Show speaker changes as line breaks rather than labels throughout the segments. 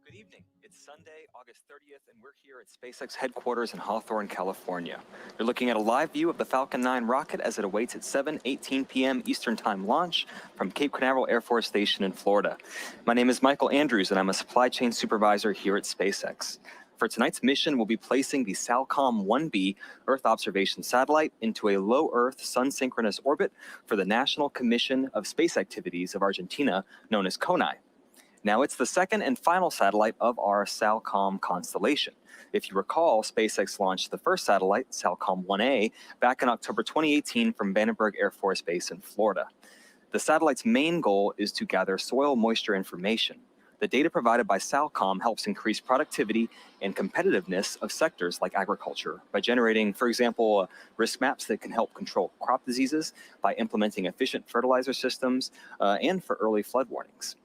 Good evening. It's Sunday, August 30th, and we're here at SpaceX headquarters in Hawthorne, California. You're looking at a live view of the Falcon 9 rocket as it awaits its 7:18 p.m. Eastern Time launch from Cape Canaveral Air Force Station in Florida. My name is Michael Andrews, and I'm a supply chain supervisor here at SpaceX. For tonight's mission, we'll be placing the SALCOM-1B Earth observation satellite into a low Earth sun-synchronous orbit for the National Commission of Space Activities of Argentina, known as CONAI. Now, it's the second and final satellite of our SALCOM constellation. If you recall, SpaceX launched the first satellite, SALCOM-1A, back in October 2018 from Vandenberg Air Force Base in Florida. The satellite's main goal is to gather soil moisture information. The data provided by SALCOM helps increase productivity and competitiveness of sectors like agriculture by generating, for example, risk maps that can help control crop diseases, by implementing efficient fertilizer systems, and for early flood warnings.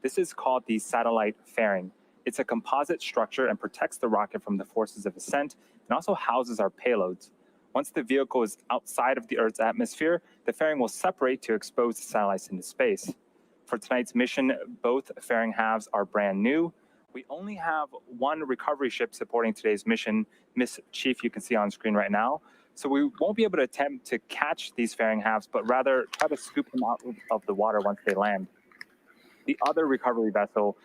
This is called the satellite fairing. It's a composite structure and protects the rocket from the forces of ascent and also houses our payloads. Once the vehicle is outside of the Earth's atmosphere, the fairing will separate to expose the satellites into space. For tonight's mission, both fairing halves are brand new. We only have one recovery ship supporting today's mission, Miss Chief, you can see on screen right now. So we won't be able to attempt to catch these fairing halves, but rather try to scoop them out of the water once they land. The other recovery vessel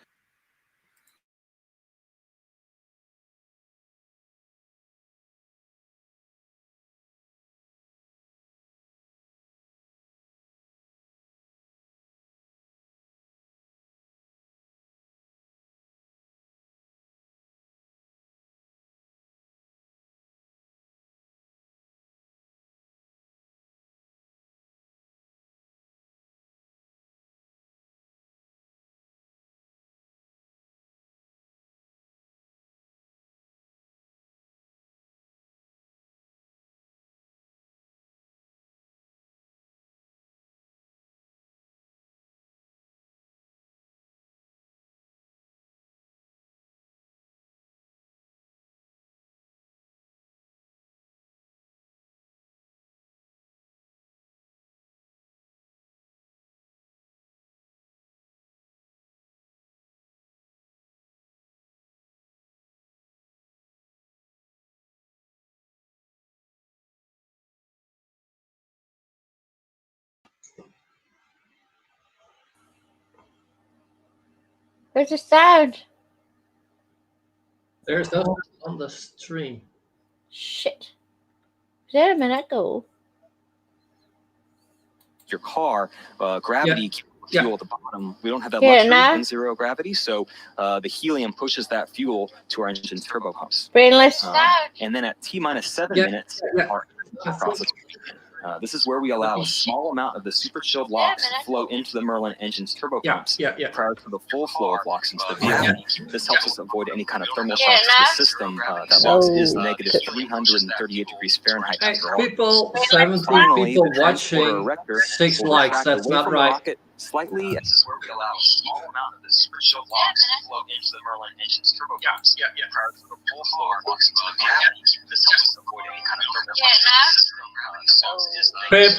There's a sound.
There's no on the stream.
Shit. Was that a minute ago?
Your car, gravity fuel at the bottom. We don't have that luxury in zero gravity, so the helium pushes that fuel to our engine's turbo pumps.
Brainless.
And then at T-minus 7 minutes, our process. This is where we allow a small amount of the super chilled LOX to flow into the Merlin engine's turbo pumps prior to the full flow of LOX into the vehicle. This helps us avoid any kind of thermal shocks to the system. That LOX is negative 338 degrees Fahrenheit.
People, 17 people watching, 6 likes. That's not right.
Slightly. This is where we allow a small amount of the super chilled LOX to flow into the Merlin engine's turbo pumps prior to the full flow of LOX into the vehicle. This helps us avoid any kind of thermal shocks to the system.
Pip,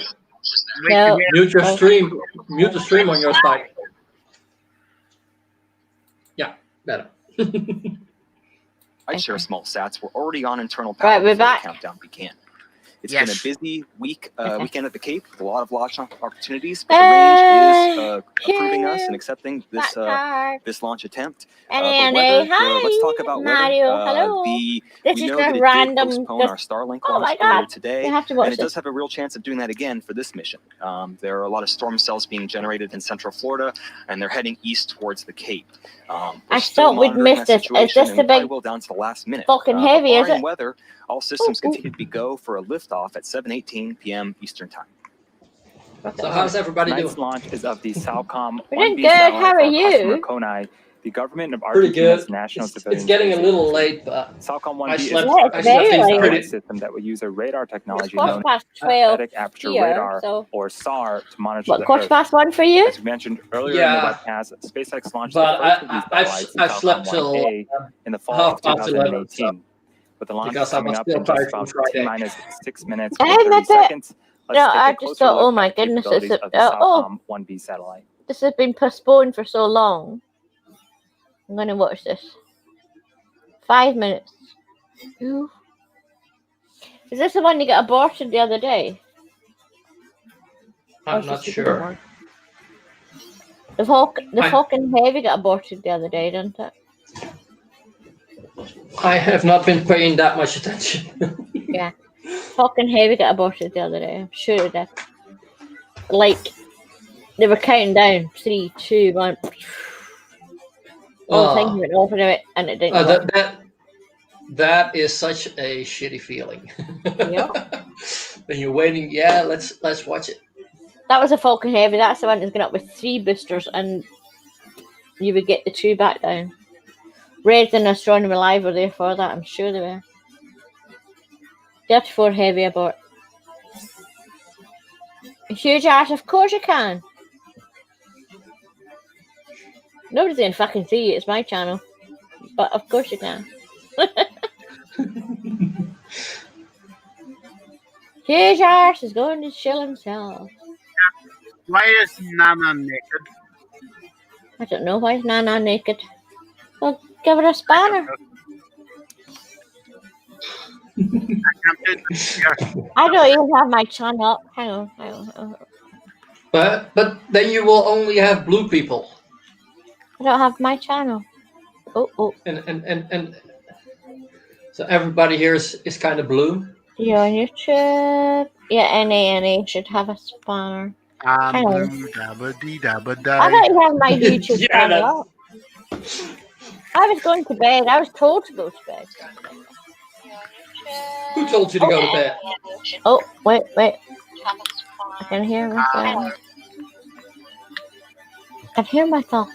mute your stream. Mute the stream on your side. Yeah, better.
I'd share small sats. We're already on internal power before the countdown began. It's been a busy week, weekend at the Cape with a lot of launch opportunities, but the range is approving us and accepting this this launch attempt. Weather, let's talk about
Mario,
weather.
hello. This
we
is
know
the
that it
random.
did postpone our Starlink launch earlier today, and it does have a real chance of doing that again for this mission. There are a lot of storm cells being generated in Central Florida, and they're heading east towards the Cape.
I thought we'd missed this. Is this the big
down to the last minute.
fucking heavy, is it?
Weather, all systems continue to be go for a liftoff at 7:18 p.m. Eastern Time.
So how's everybody doing?
Tonight's launch is of the Salcom
1B good. How are you?
Konai, the government of
Pretty
Argentina's
good.
national
It's getting a little late, but
Salcom 1B
I
is
slept
a
pretty
system that will use a radar technology
It's
known
past
as
12
synthetic aperture
here,
radar,
so.
or SAR, to monitor
What,
the
quarter
Earth.
past 1 for you?
As we mentioned earlier in the webcast, SpaceX launched the
but
first of these satellites,
I've slept till
1A, in the fall of
11,
2018. With the launch
because I
coming
was
up
still
in just
tired
about
from Friday.
T-minus 6 minutes
Hey,
and 30
that's it.
seconds, let's
No,
take
I
a
just
closer
thought,
look
oh
at
my
the
goodness,
capabilities
it's
of the
oh,
Salcom 1B satellite.
this has been postponed for so long. I'm going to watch this. 5 minutes. Ooh. Is this the one that got aborted the other day?
I'm not sure.
The Falcon Heavy got aborted the other day, didn't it?
I have not been paying that much attention.
Yeah. Falcon Heavy got aborted the other day. I'm sure it did. Like, they were counting down. 3, 2, 1. All the things went off and it didn't work.
That is such a shitty feeling.
Yeah.
When you're waiting, let's watch it.
That was a Falcon Heavy. That's the one that's going up with 3 boosters, and you would get the 2 back down. Red and Astronomy Live were there for that. I'm sure they were. 34 Heavy abort. A huge ass. Of course you can. Nobody's gonna fucking see it. It's my channel. But of course you can. Huge arse is going to chill himself.
Why is Nana naked?
I don't know why is Nana naked. Well, give her a spanner. I don't even have my channel up. Hang on.
But then you will only have blue people.
I don't have my channel. Oh.
And so everybody here is kind of blue.
You're on YouTube. Yeah, NA should have a spanner. Hang on. I don't even have my YouTube channel up. I was going to bed. I was told to go to bed.
Who told you to go to bed?
Oh, wait. I can hear myself. I can hear myself.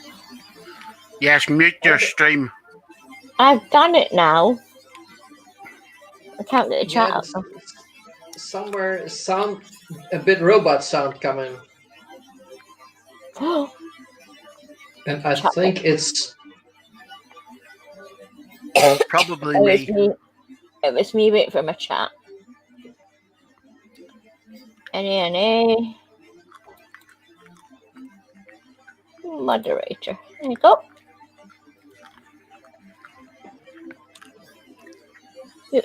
Yes, mute your stream.
I've done it now. I can't get the chat up.
Somewhere sound a bit robot sound coming. And I think it's
probably
me. It was me waiting for my chat. NA. Moderator. There you go. Good.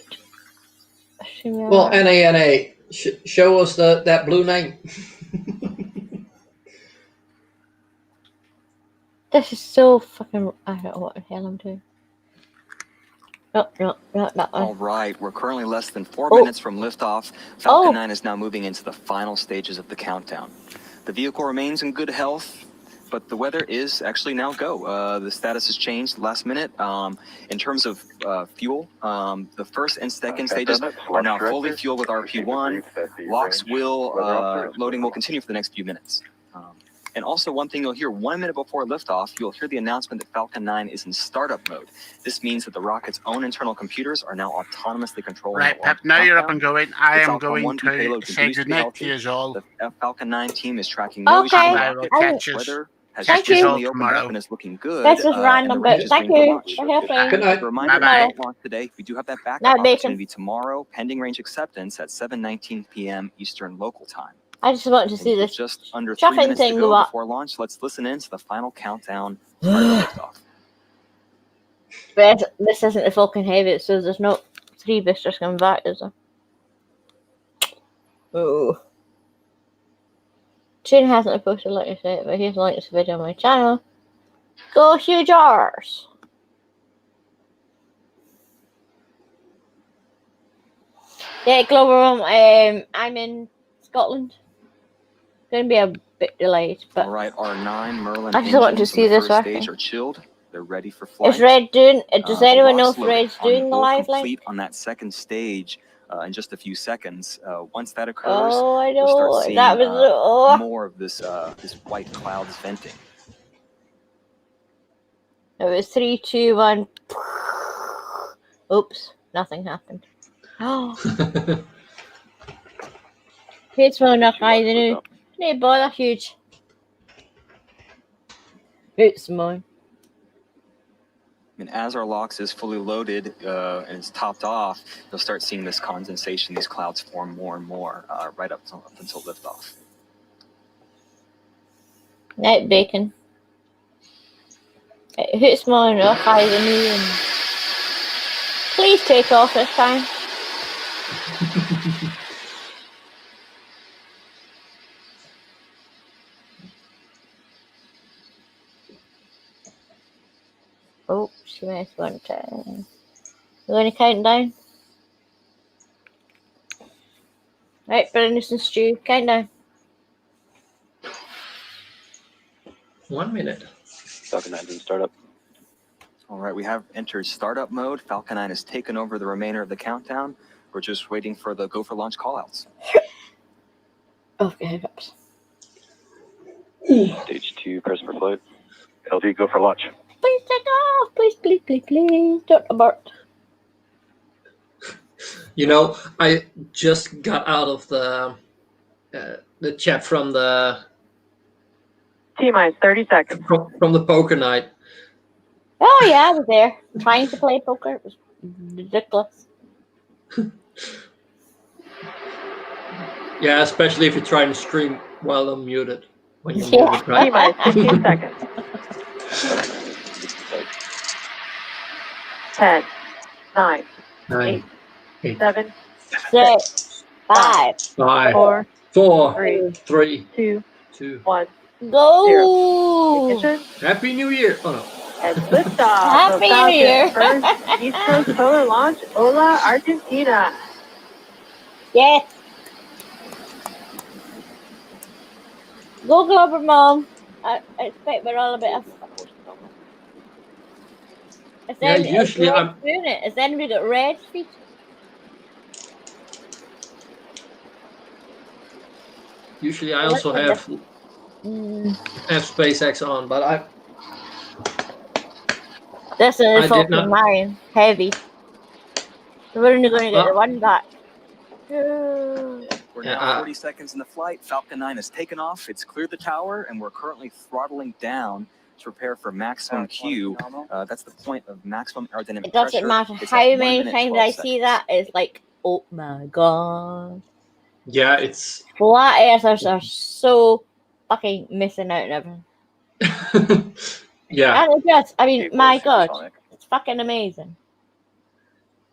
Well, NA. Show us that blue name.
This is so fucking. I don't know what the hell I'm doing. No, not that one.
All right, we're currently less than 4 minutes from liftoff. Falcon 9 is now moving into the final stages of the countdown. The vehicle remains in good health, but the weather is actually now go. The status has changed last minute. In terms of fuel, the first and second stages are now fully fueled with RP1. Loading will continue for the next few minutes. And also one thing you'll hear 1 minute before liftoff, you'll hear the announcement that Falcon 9 is in startup mode. This means that the rocket's own internal computers are now autonomously controlling
Right, Pep, now you're up and going. I am going to say goodnight to you all.
The Falcon 9 team is tracking no issue with the rocket.
Catch us.
Weather has
Thank
just
you.
recently opened up and is looking good.
That's just random, but thank you for helping.
Good night.
A reminder
Bye-bye.
about launch today. We do have that backup
Night, Bacon.
opportunity tomorrow, pending range acceptance at 7:19 p.m. Eastern Local Time.
I just wanted to see
And
this.
just under 3
Chuffing
minutes to
thing
go
go up.
before launch. Let's listen in to the final countdown. Liftoff.
But this isn't the Falcon Heavy, so there's no 3 boosters coming back, is there? Oh. Shane hasn't posted like I said, but he's linked this video on my channel. Go huge R's! Yeah, Global, I'm in Scotland. Going to be a bit delayed, but
All right, R9, Merlin.
I just want to
engines
see
on the
this
first
working.
stage are chilled. They're ready for flight.
is Red doing? Does
The
anyone know
LOX
if
loading
Red's doing the
will
live link?
complete on that second stage in just a few seconds. Once that occurs,
Oh, I
you'll start
know.
seeing
That was
more of this this white clouds venting.
It was 3, 2, 1. Oops, nothing happened. Oh, it's more not high than you. No bother, huge. It's mine.
And as our LOX is fully loaded and it's topped off, you'll start seeing this condensation, these clouds form more and more right up until liftoff.
Night Bacon. Who's more enough higher than me? And please take off this time. Oh, she missed one time. You want to count down? Right, Brendan and Stu, count down.
1 minute.
Falcon 9 in startup.
All right, we have entered startup mode. Falcon 9 has taken over the remainder of the countdown. We're just waiting for the go for launch callouts.
Okay, hiccups.
Stage 2, press for flight. LD, go for launch.
Please take off. Please. Don't abort.
You know, I just got out of the chat from the
T-minus 30 seconds.
From the poker night.
Oh yeah, I was there trying to play poker. It was ridiculous.
Yeah, especially if you're trying to stream while unmuted. When you're
Yeah.
muted, right?
T-minus 15 seconds. 10, 9,
9, 8,
7,
6, 5,
5,
4,
4,
3,
3,
2,
2.
1.
go!
Ignition
Happy New Year! Oh no.
and liftoff.
Happy New Year.
First East Coast solar launch, Hola, Argentina.
Yes. Go Glover, Mom. I expect we're all a bit of.
Yeah, usually I'm
doing it. Has anybody got red feet?
Usually I also have SpaceX on, but
This
I
is
did
fucking
not-
mine. Heavy. So we're only going to get the one back.
We're
Yeah,
now 40 seconds in the flight. Falcon 9 has taken off. It's cleared the tower, and we're currently throttling down to prepare for maximum Q. That's the point of maximum aerodynamic
It doesn't
pressure.
matter
It's
how
at 1
many
minute,
times
12
I see that. It's like, oh my god.
yeah, it's
Flat earthers are so fucking missing out on everything.
yeah,
And it just, I mean,
Vehicle
my god,
supersonic.
it's fucking amazing.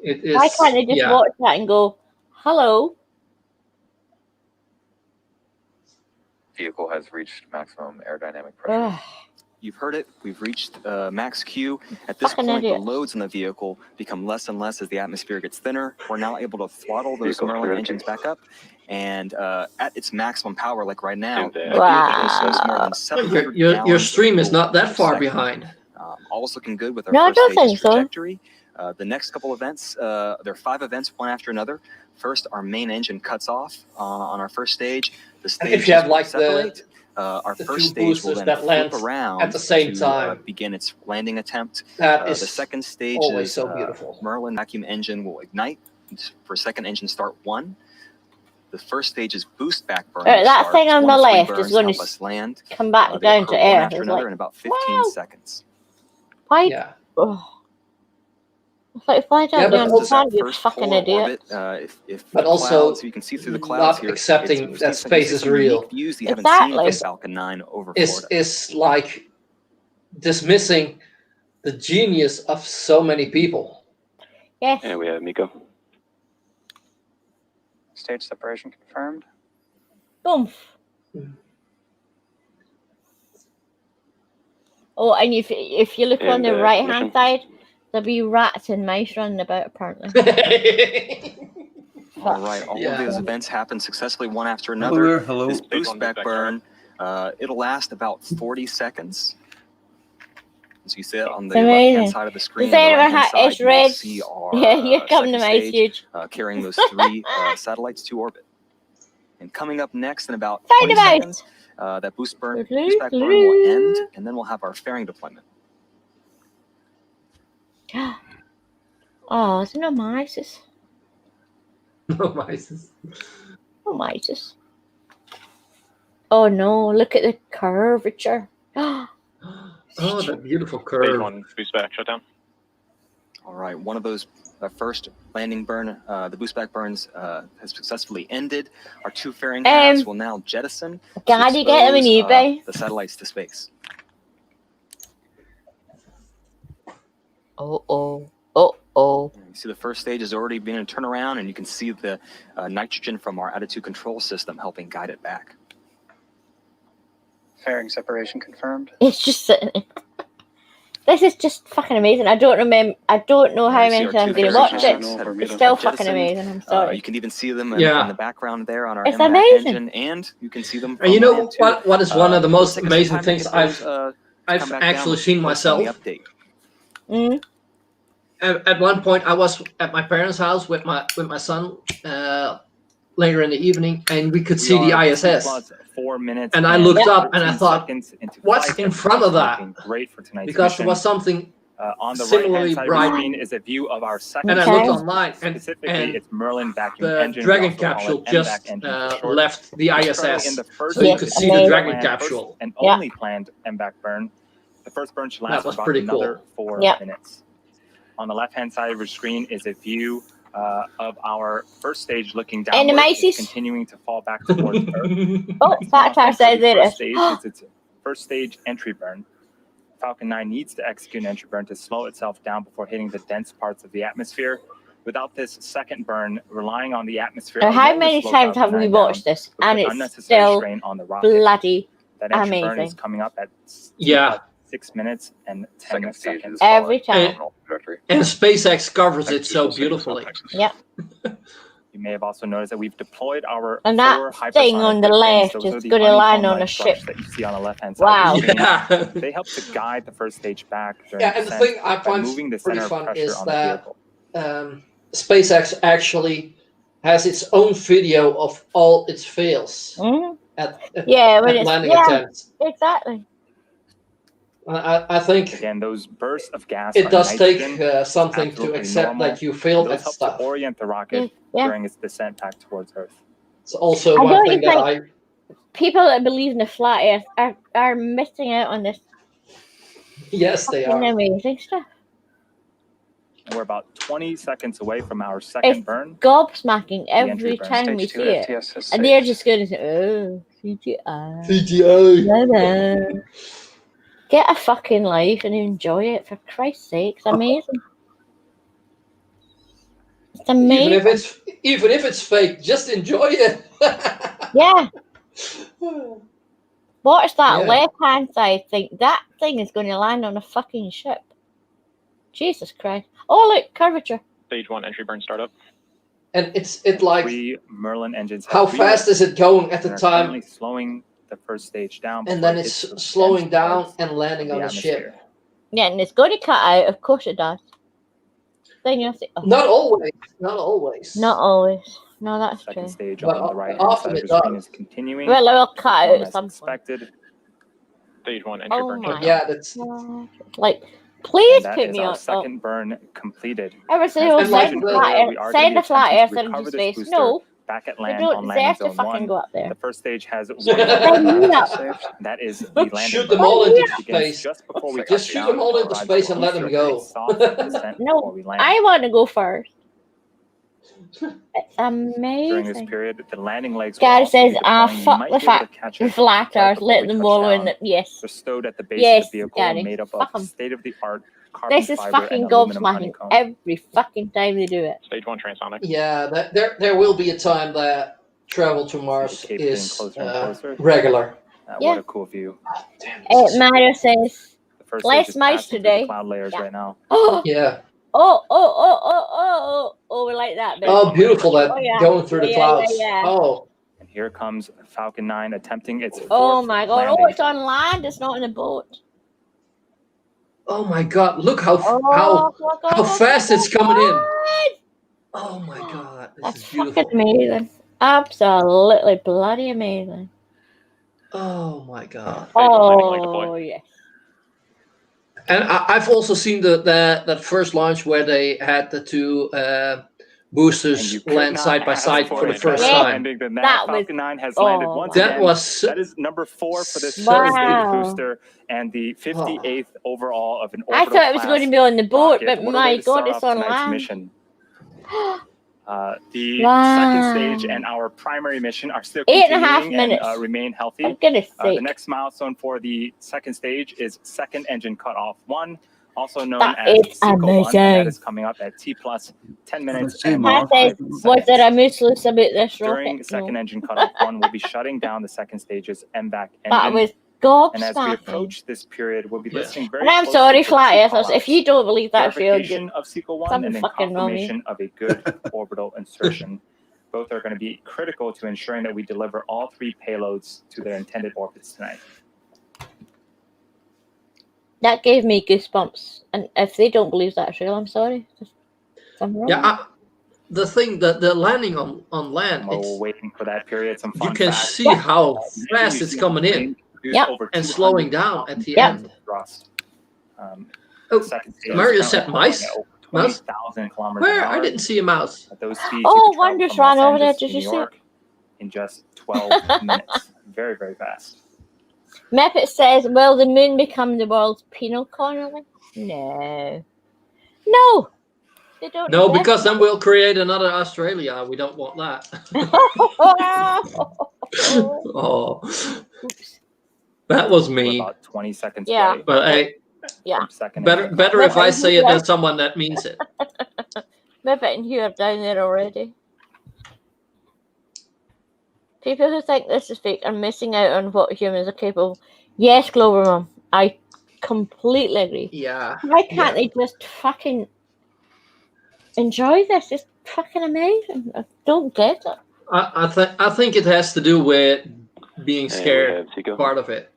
it is.
Why can't I just
yeah.
watch that and go, hello?
Vehicle has reached maximum aerodynamic pressure.
Ugh.
You've heard it. We've reached max Q. At this
Fucking
point,
idiot.
the loads on the vehicle become less and less as the atmosphere gets thinner. We're now able to throttle those
Vehicle
Merlin
clear.
engines back up. And at its maximum power, like right now,
And,
the
uh,
vehicle consumes
Wow.
more than 700
Your
gallons of
stream is
fuel
not that
per
far
second.
behind.
All's looking good with our
No, I
first
don't
stage's
think so.
trajectory. The next couple events, there are 5 events, one after another. First, our main engine cuts off on our first stage. The stage
if you have, like,
separate. Our
the
first
two
stage will
boosters
then
that
flip
land
around
at the same
to,
time.
begin its landing attempt.
That
The
is
second stage
always
is
so beautiful.
Merlin vacuum engine will ignite for second engine start 1. The first stage is boost back burn.
That
starts.
thing on
1
the
of 3
left is
burns
going
help
to
us land.
come back
They
down
occur
to
one
earth.
after
It's
another
like,
in about 15
wow.
seconds.
why?
Yeah.
Oh. It's like, why don't
Yeah,
you
but
This is our
understand, you
first
fucking
polar
idiot?
orbit. If
But
the
also
clouds, you can see through the clouds
not
here.
accepting
it's-
that
you see
space
some
is real.
unique views that you haven't seen
Exactly.
with the Falcon 9 over
Is
Florida.
is like dismissing the genius of so many people.
Yes.
And we have Miko.
Stage separation confirmed.
Boom. Oh, and if you look on
And,
the right hand
ignition.
side, there'll be rats and mice running about apparently.
All right, all
Yeah.
of those events happen successfully one after another.
Hello.
This boost back burn, it'll last about 40 seconds. As you see it on the
It's
left-hand
amazing.
side of the screen,
Does
on the
anyone
right-hand
have
side,
it's
you will
red?
see our
Yeah, you're coming to
second
my
stage,
huge.
carrying those 3 satellites to orbit. And coming up next in about
Find
20
them out.
seconds, that boost back burn will end, and then we'll have our fairing deployment.
Oh, is it not mice?
No mice.
Oh, mice. Oh no, look at the curvature.
Oh, that beautiful
Stage
curve.
1, boost back, shut down.
All right, one of those first landing burn, the boost back burns has successfully ended. Our 2 fairing halves will now jettison.
God,
to
you get them in
expose,
eBay?
the satellites to space.
Oh.
You see the first stage is already being turned around, and you can see the nitrogen from our attitude control system helping guide it back.
Fairing separation confirmed.
It's just sitting there. This is just fucking amazing. I don't know how many times I'm going to watch it. It's still fucking amazing. I'm sorry.
You can even see them in the background there on our
It's
MVAC
amazing.
engine, and you can see them.
And you
from
know
land too.
what is one of the most
Take us some
amazing
time to
things
get
I've
those,
I've
come back
actually
down
seen
on the
myself.
update.
At one point, I was at my parents' house with my son later in the evening, and we could see the ISS.
4 minutes.
And I looked up and I
13
thought,
seconds into
what's
flight.
in front of that?
Looking great for tonight's
Because
mission.
there was something
On the
similarly
right-hand side
bright.
of the screen is a view of our second
And I
Okay.
looked
stage.
online,
Specifically,
and
it's Merlin vacuum
the
engine. We
Dragon
also call it
capsule
MVAC
just
engine for short.
left the
It's currently in
ISS,
the first
so you
Yes,
could see the
amazing.
Dragon
planned
capsule.
first and
Yeah.
only planned MVAC burn. The first burn should
That
last for
was
about
pretty cool.
another 4
Yeah.
minutes. On the left-hand side of your screen is a view of our first stage looking downward.
Animated.
It's continuing to fall back towards Earth.
Oh, that time says
The
it
first
is.
stage is its first stage entry burn. Falcon 9 needs to execute an entry burn to slow itself down before hitting the dense parts of the atmosphere. Without this second burn, relying on the atmosphere.
Now, how
alone to
many
slow
times have
Falcon
we
9
watched
down
this?
would
And
put
it's
unnecessary
still
strain on the rocket.
bloody
That entry burn is
amazing.
coming up at
Yeah.
6 minutes and 10
Second stage
seconds.
is
Every
following
time.
nominal trajectory.
And SpaceX covers it
Execute
so
those signals
beautifully.
on Texas.
Yep.
You may have also noticed that we've deployed our
And
4
that thing
hypersonic
on the
weapons.
left
Those
is
are the
gonna land on
honeycomb-like
a ship.
struts that you see on the left-hand side
Wow.
of the screen.
Yeah.
They help to guide the first stage back during
Yeah, and the
descent
thing I
by
find
moving the
pretty
center of
fun
pressure
is
on the
that
vehicle.
SpaceX actually has its own video of all its fails
Mhm.
at
Yeah, when
at
it's
landing
yeah,
attempts.
exactly.
I think
Again, those bursts of gas
it
are
does
nitrogen.
take something to
absolutely
accept
normal.
that you failed
Those
at
help
stuff.
to orient the rocket
Yeah.
during its descent back towards Earth.
It's also
I
one
don't
thing that
think- People that believe in the flat Earth are missing out on this
yes, they
fucking
are.
amazing stuff.
And we're about 20 seconds away from our second
It's
burn.
Gobsmacking
entry
every
burn.
time we
Stage 2
see it.
FTS is
And they're
safe.
just going to say, oh, CGI.
CGI.
No. Get a fucking life and enjoy it, for Christ's sake. It's amazing. It's amazing.
Even if it's fake, just enjoy it.
Yeah. Watch that
Yeah.
left-hand side thing. That thing is going to land on a fucking ship. Jesus Christ. Oh, look, curvature.
Stage 1 entry burn startup.
And it like
3 Merlin engines.
how
have
fast is it going at the
and are
time,
currently slowing the first stage down.
and
before
then
it
it's
hits the
slowing
dense
down
parts
and landing
of
on
the
the ship.
atmosphere.
Yeah, and it's going to cut out. Of course it does. Then you'll see. Oh,
Not always. Not always.
not always. No, that's
Second
true.
stage
But
on the right hand
often
side of
it
the screen
does.
is continuing.
Well, it will cut out
as
at some point.
expected.
Stage 1 entry
Oh
burn
my
shutdown.
Yeah, that's
Like, please
And that
put
is
me
our
on.
second burn completed.
Ever
As
single
And like
send
the-
we are gonna
send
be
a flat
attempting
earth
to
into
recover this
space.
booster
No,
back at
they
land
don't
on landing
deserve to
zone
fucking
1.
go up there.
The first stage has one
Then
more
you
pass.
know.
That is the landing
shoot them
burn.
all into
It begins
space.
just before we
Just
touch
shoot
down.
them all into
Provide
space and let them
booster
go.
a soft descent
No,
before we land.
I want to go first. It's
During this
amazing.
period, the landing legs will
Gary
also be
says, ah,
deploying. You
fuck
might
the
be able to
fact.
catch
The
it
flat
right
earth,
before
let
we
them
touch
wallow in
down.
it. Yes.
They're stowed at the base
Yes,
of the vehicle,
Gary,
made up
fuck 'em.
of state-of-the-art carbon
This is
fiber
fucking
and aluminum
gobsmacking
honeycomb.
every fucking time they do it.
Stage 1 transonic.
yeah. There will be a time that travel to Mars
Cape getting
is
closer and closer.
regular.
Yeah.
What a cool view.
Damn, this is-
Mario says,
The first
Less
stage is
mice
passing through
today.
the cloud layers
Yeah.
right now.
oh,
Yeah.
oh, we like that bit.
Oh, beautiful that
Oh, yeah.
going through the
Yeah,
clouds.
yeah.
Oh,
And here comes Falcon 9 attempting its
Oh
fourth
my god. Oh,
landing.
it's on land. It's not in a boat.
oh my God! Look how
Oh,
how fast it's coming in.
God.
Oh my God! This
That's
is beautiful.
fucking amazing. Absolutely bloody amazing.
Oh my God!
landing leg deploy.
Oh, yes.
And I've also seen that first launch where they had the two
And
boosters
you could
land
not
side by
ask
side
for
for the
a
first
better
Yeah.
time.
landing than
That
that.
was-
Falcon 9 has landed
oh
once
my-
That
again.
was
That is number 4 for this
Wow.
first stage booster and the 58th overall of an
I
orbital
thought it was
class
going to be on the boat,
rocket.
but
What a way
my
to
god,
start
it's
off
on
tonight's
land.
mission. The
Wow.
second stage and our primary mission are still
8.5
continuing
minutes.
and remain healthy.
For goodness
The
sake.
next milestone for the second stage is second engine cutoff 1, also known
That
as
is
SECO 1, and
amazing.
that is coming up at T plus 10 minutes
see,
and
Mark.
5
Was
seconds.
there a moose loose about this
During
rocket?
second
No.
engine cutoff 1, we'll be shutting down the second stage's MVAC
That
engine.
was
And as we
gobsmacking.
approach this period, we'll be
Yeah.
listening very
And I'm
closely
sorry,
for
flat
two
earthers, if
callouts.
you don't believe that field,
Verification of SECO 1
something
and then
fucking wrong with you.
confirmation of a good orbital insertion. Both are going to be critical to ensuring that we deliver all 3 payloads to their intended orbits tonight.
that gave me goosebumps. And if they don't believe that's real, I'm sorry. I'm wrong.
Yeah, the thing that the landing on land,
While we're
it's,
waiting for that period, some fun
you can
facts.
see how fast it's coming in
Produced
Yep.
over
and
200
slowing down at the
Yep.
end.
thrust. Um,
Oh,
Second stage is
Mario
currently
said
hovering
mice.
at over
Mouse?
20,000 kilometers
Where?
an hour.
I didn't see a mouse.
At those speeds,
Oh,
you can travel
Wonders
from
ran
Los
over there.
Angeles
Did
to
you
New
see it?
York in just 12 minutes. Very, very fast.
Muppet says, will the moon become the world's penal colony? No. No! They don't
No,
invest
because then we'll create another Australia. We don't want that. Oh,
Oops.
that was
We're
mean.
about 20 seconds
Yeah.
away
But hey,
Yeah.
from second
better
and
better if I
Muppet,
say it than someone that means it.
Muppet and Hugh are down there already. People who think this is fake are missing out on what humans are capable. Yes, Glover Mom, I completely agree.
Yeah.
Why can't they just fucking enjoy this? It's fucking amazing. I don't get it.
I think it has to do with being
And we
scared.
have Zico.
Part of it.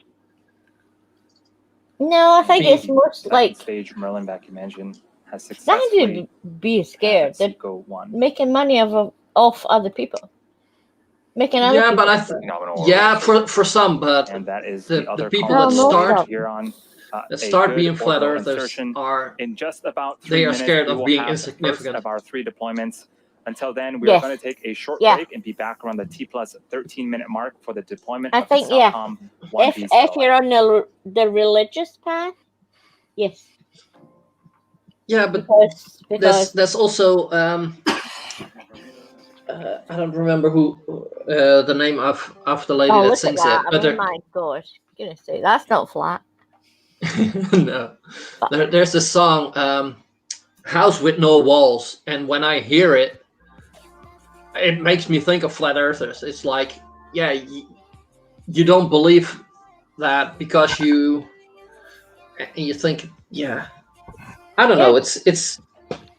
No, I think it's most
second
like
stage Merlin Vacuum Engine has
nothing
successfully
to be scared. They're
Zico 1.
making money off other people. Making other
Yeah,
people.
but yeah, for some, but
And that is
the
the other
people
column
that
we'll
start-
wait here on
that
a
start
good
being flat
orbital
earthers
insertion.
are
In just about 3
they are
minutes,
scared
we
of
will
being
have the first
insignificant.
of our 3 deployments. Until then, we
Yes.
are going to take a short
Yeah.
break and be back around the T plus 13-minute mark for the deployment
I
of
think,
the
yeah.
Salcom 1B
If
satellite.
you're on the religious path, yes.
Yeah, but
Because
there's also I don't remember who the name of the lady
oh,
that
look at
sings
that.
it, but
I mean, my gosh. Goodness sake, that's not flat.
no, there's this song, "House with No Walls," and when I hear it, it makes me think of flat earthers. It's like, yeah, you don't believe that because you think, yeah, I don't know. It's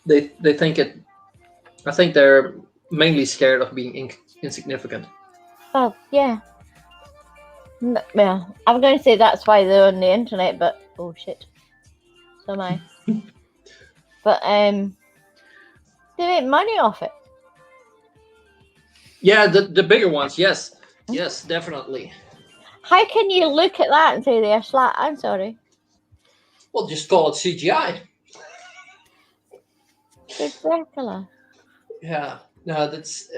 they think it. I think they're mainly scared of being insignificant.
Oh, yeah. Well, I'm going to say that's why they're on the internet, but oh shit. So am I. But they make money off it.
Yeah, the bigger ones, yes, definitely.
How can you look at that and say they're flat? I'm sorry.
Well, just call it CGI.
It's ridiculous.
Yeah, no, that's.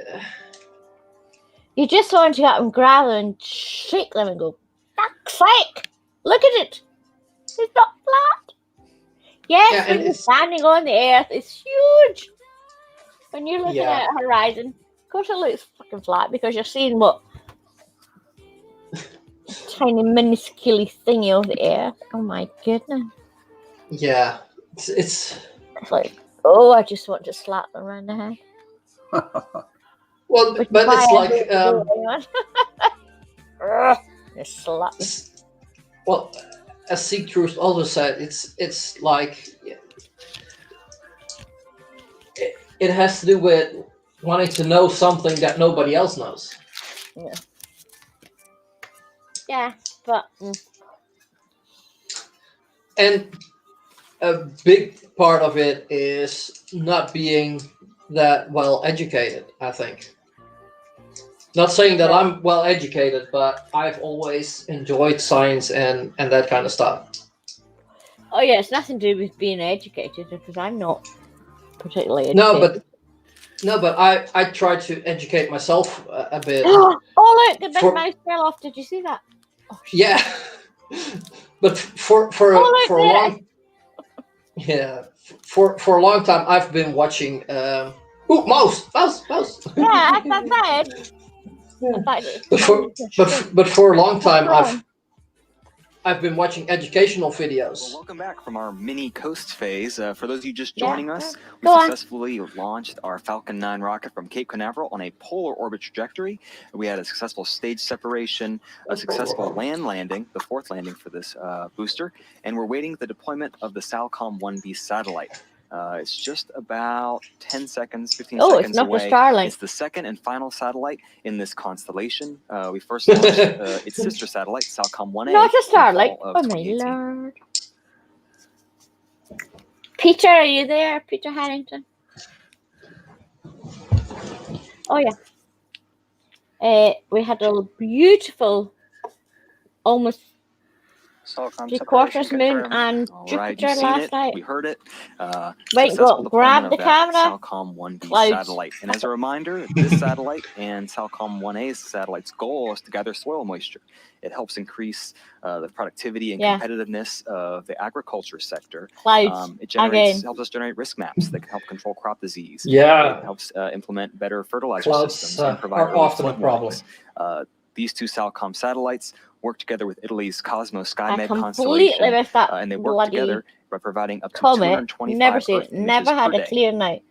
You just want to get them, grab them, and shake them and go, fuck's sake! Look at it! It's not flat! Yes,
Yeah,
when
and
you're standing on the earth, it's huge! When you're looking
Yeah.
at a horizon, of course it looks fucking flat because you're seeing what? Tiny, minuscule thingy of the earth. Oh my goodness.
Yeah, it's
It's like, oh, I just want to slap them around the head.
well,
Which is
but
why
it's
I
like
hate to do it, Ugh, just slap me.
well, as See-Through also said, it's like it has to do with wanting to know something that nobody else knows.
Yeah, but
And a big part of it is not being that well educated, I think. Not saying that I'm well educated, but I've always enjoyed science and that kind of stuff.
oh yeah, it's nothing to do with being educated because I'm not particularly educated.
No, but I try to educate myself a bit.
Oh look, the big
For-
mouse fell off. Did you see that? Oh, shit.
Yeah, but for
Oh, look
a
there.
long for a long time I've been watching. Mouse.
Yeah, I thought that. I thought it-
But for a long time
Go on.
I've been watching educational
Well,
videos.
welcome back from our mini coast phase. For those of you just
Yeah,
joining us, we
go on.
successfully launched our Falcon 9 rocket from Cape Canaveral on a polar orbit trajectory. We had a successful stage separation, a successful land landing, the 4th landing for this booster, and we're waiting the deployment of the Salcom 1B satellite. It's just about 10 seconds, 15
Oh,
seconds
it's not
away.
the Starlink.
It's the second and final satellite in this constellation. We first launched its sister satellite, Salcom 1A.
Not a
in
Starlink.
fall of
Oh my
2018.
lord. Peter, are you there? Peter Harrington. Oh yeah. We had a beautiful, almost
Solcom
Three-quarters
separation
moon
confirmed.
and
All right,
Jupiter
you've seen
last
it.
night.
We heard it.
Right,
Successful
go grab
deployment
the
of that
camera.
Salcom 1B
Clouds.
satellite. And as a reminder, this satellite and Salcom 1A's satellite's goal is to gather soil moisture. It helps increase the productivity and competitiveness of the agriculture sector.
Clouds.
It helps us generate risk maps that can help control crop disease.
Yeah.
It helps implement better fertilizer
Clouds
systems and provide
are
early
often a
flood
problem.
warnings. These two Salcom satellites work together with Italy's Cosmos
I
SkyMed
completely
constellation,
missed that
and they work
bloody
together by providing up to
comet.
225
Never seen
Earth
it.
images
Never had
per
a
day.
clear night.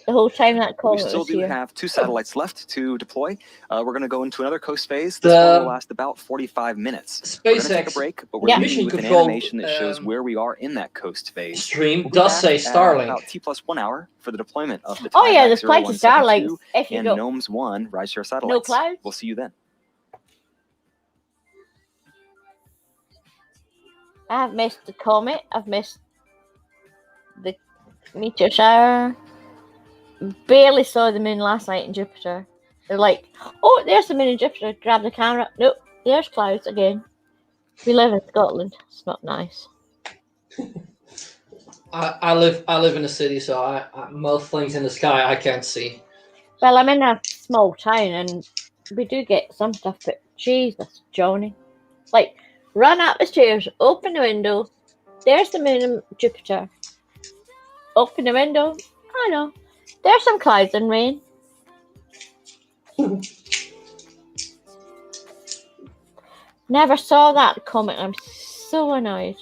The whole time that
But we
comet
still
was
do
here.
have 2 satellites left to deploy. We're going to go into another coast phase. This one will last about 45 minutes. We're going to take a
SpaceX
break, but we're leaving
mission
you with an
control
animation that shows where we are in that coast phase.
stream
We'll be
does
back
say
at
Starlink.
about T+1 hour for the deployment of the
Oh yeah,
Tyvak
there's plenty of
0172
starlights. If you
and
go,
GNOMES 1 rideshare satellites.
no clouds.
We'll see you then.
I have missed the comet. I've missed the meteor shower. Barely saw the moon last night in Jupiter. They're like, oh, there's the moon in Jupiter. Grab the camera. Nope, there's clouds again. We live in Scotland. It's not nice.
I live in a city, so I most things in the sky I can't see.
Well, I'm in a small town and we do get some stuff, but Jesus, Johnny. Like, run up the stairs, open the window. There's the moon in Jupiter. Open the window. I know. There's some clouds and rain. Never saw that comet. I'm so annoyed.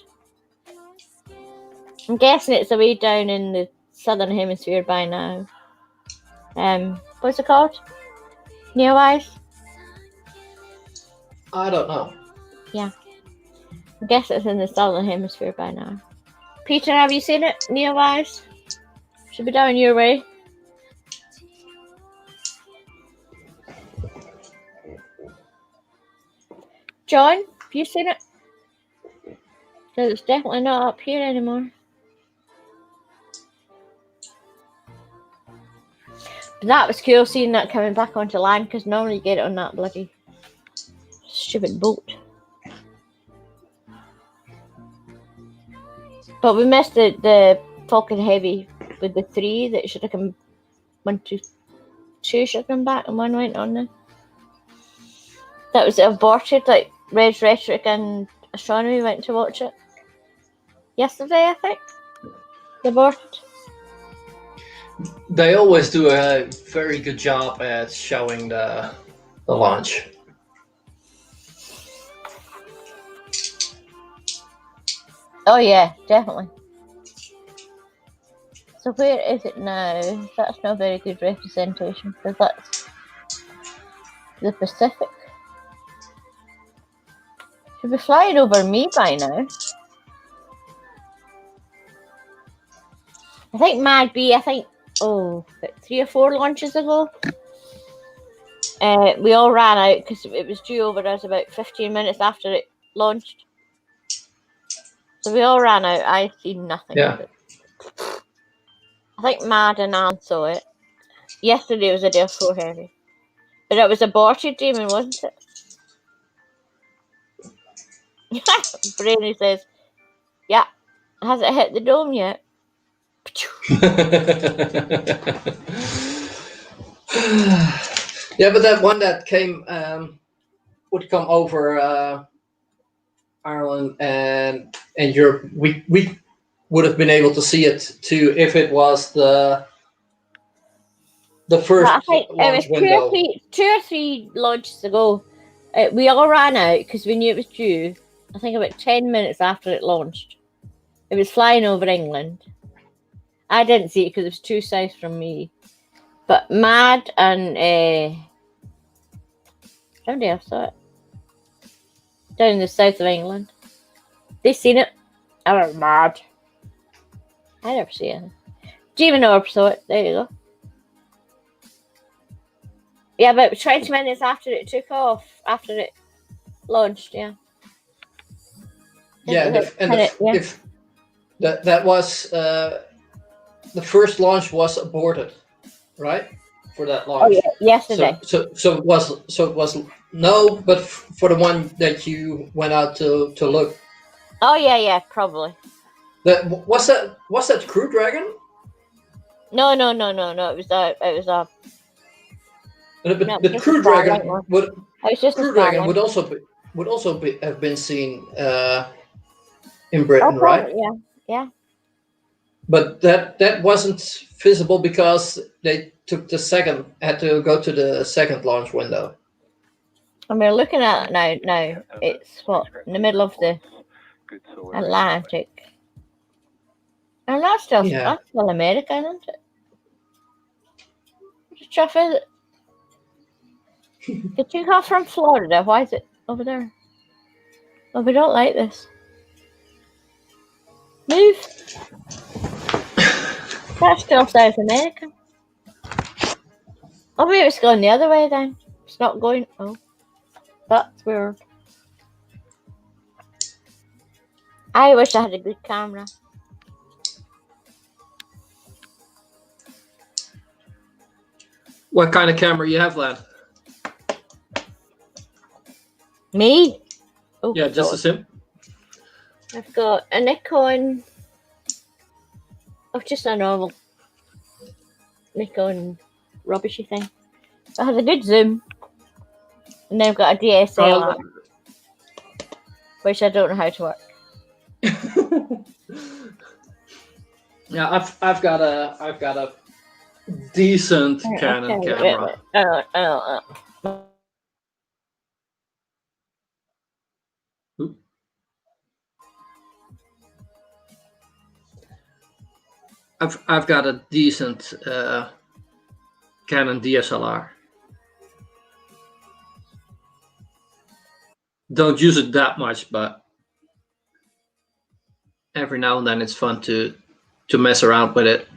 I'm guessing it's away down in the southern hemisphere by now. What's it called? Neowise?
I don't know.
Yeah. I guess it's in the southern hemisphere by now. Peter, have you seen it? Neowise? Should be down your way. John, have you seen it? Because it's definitely not up here anymore. But that was cool seeing that coming back onto land, because normally you get it on that bloody stupid boat. But we missed the Falcon Heavy with the 3 that should have come. 1, 2 should have come back and 1 went on there. That was aborted, like Reg Rhetoric and Astronomy went to watch it yesterday, I think. Aborted.
They always do a very good job at showing the launch.
Oh yeah, definitely. So where is it now? That's not a very good representation, because that's the Pacific. Should be flying over me by now. I think Mad B, about 3 or 4 launches ago, we all ran out because it was due over us about 15 minutes after it launched. So we all ran out. I seen nothing of it. I think Mad and Anne saw it. Yesterday was a day 4 heavy. But it was aborted, Damon, wasn't it? Brainy says, yeah. Has it hit the dome yet?
Yeah, but that one that came would come over Ireland and Europe. We would have been able to see it too if it was the first
I think
launch
it was
window.
2 or 3 launches ago. We all ran out because we knew it was due. I think about 10 minutes after it launched. It was flying over England. I didn't see it because it was too south from me. But Mad and somebody else saw it. Down in the south of England. They seen it. I was mad. I never see it. Demon Orb saw it. There you go. Yeah, about 20 minutes after it took off, after it launched, yeah.
Yeah, that was the first launch was aborted, right? For that launch.
Oh yeah, yesterday.
So it was No, but for the one that you went out to look.
Oh yeah, probably.
Was that Crew Dragon?
No. It was a.
The Crew Dragon would.
It was just
Crew Dragon would also have been seen in Britain, right?
Yeah.
But that wasn't visible because they had to go to the second launch window.
And we're looking at it now. It's in the middle of the Atlantic. And that's still America, isn't it? Just try to Did you come from Florida? Why is it over there? Oh, we don't like this. Move. That's still South America. Oh, maybe it's going the other way then. It's not going. Oh, that's weird. I wish I had a good camera.
What kind of camera you have, lad?
Me? Oh,
yeah, just a sim.
I've got a Nikon. Oh, just a normal Nikon rubbishy thing. It has a good zoom. And then I've got a DSLR, which I don't know how to work.
Yeah, I've got a decent Canon camera. I've got a decent Canon DSLR. Don't use it that much, but every now and then it's fun to mess around with it.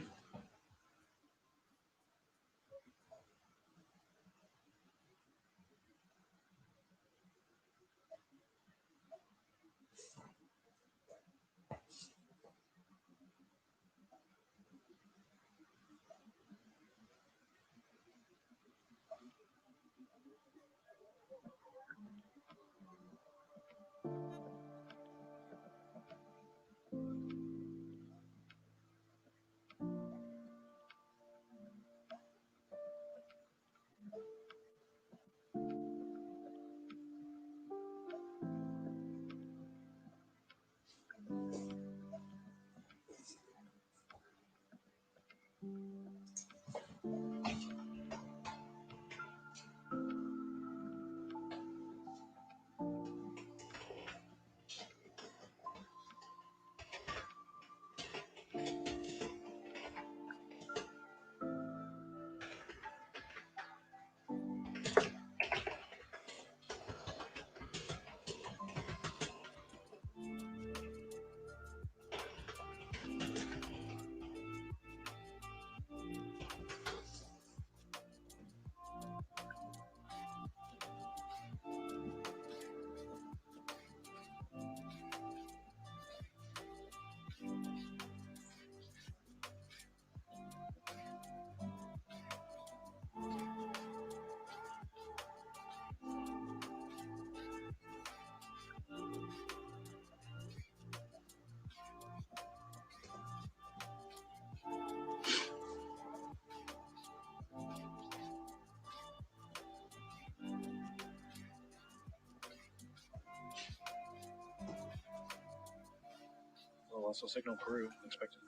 Also signal Peru expected.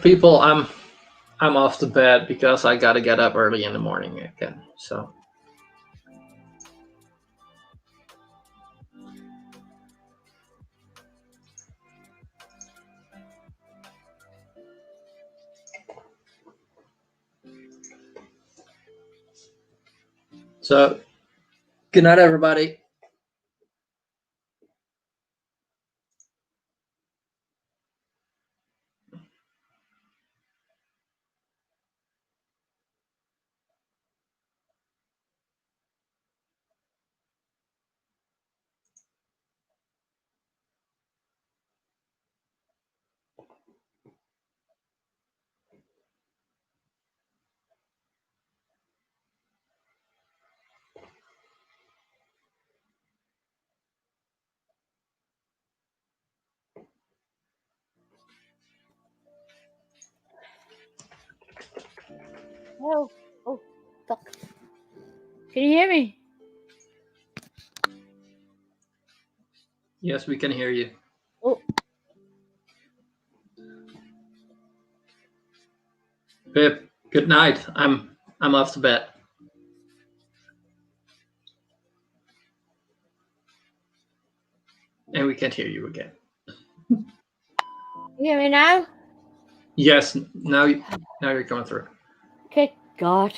People, I'm off to bed because I gotta get up early in the morning again. So. So, good night, everybody.
Oh, fuck. Can you hear me?
Yes, we can hear you.
Oh.
Pip, good night. I'm off to bed. And we can't hear you again.
You hear me now?
Yes, now you're coming through.
Good God.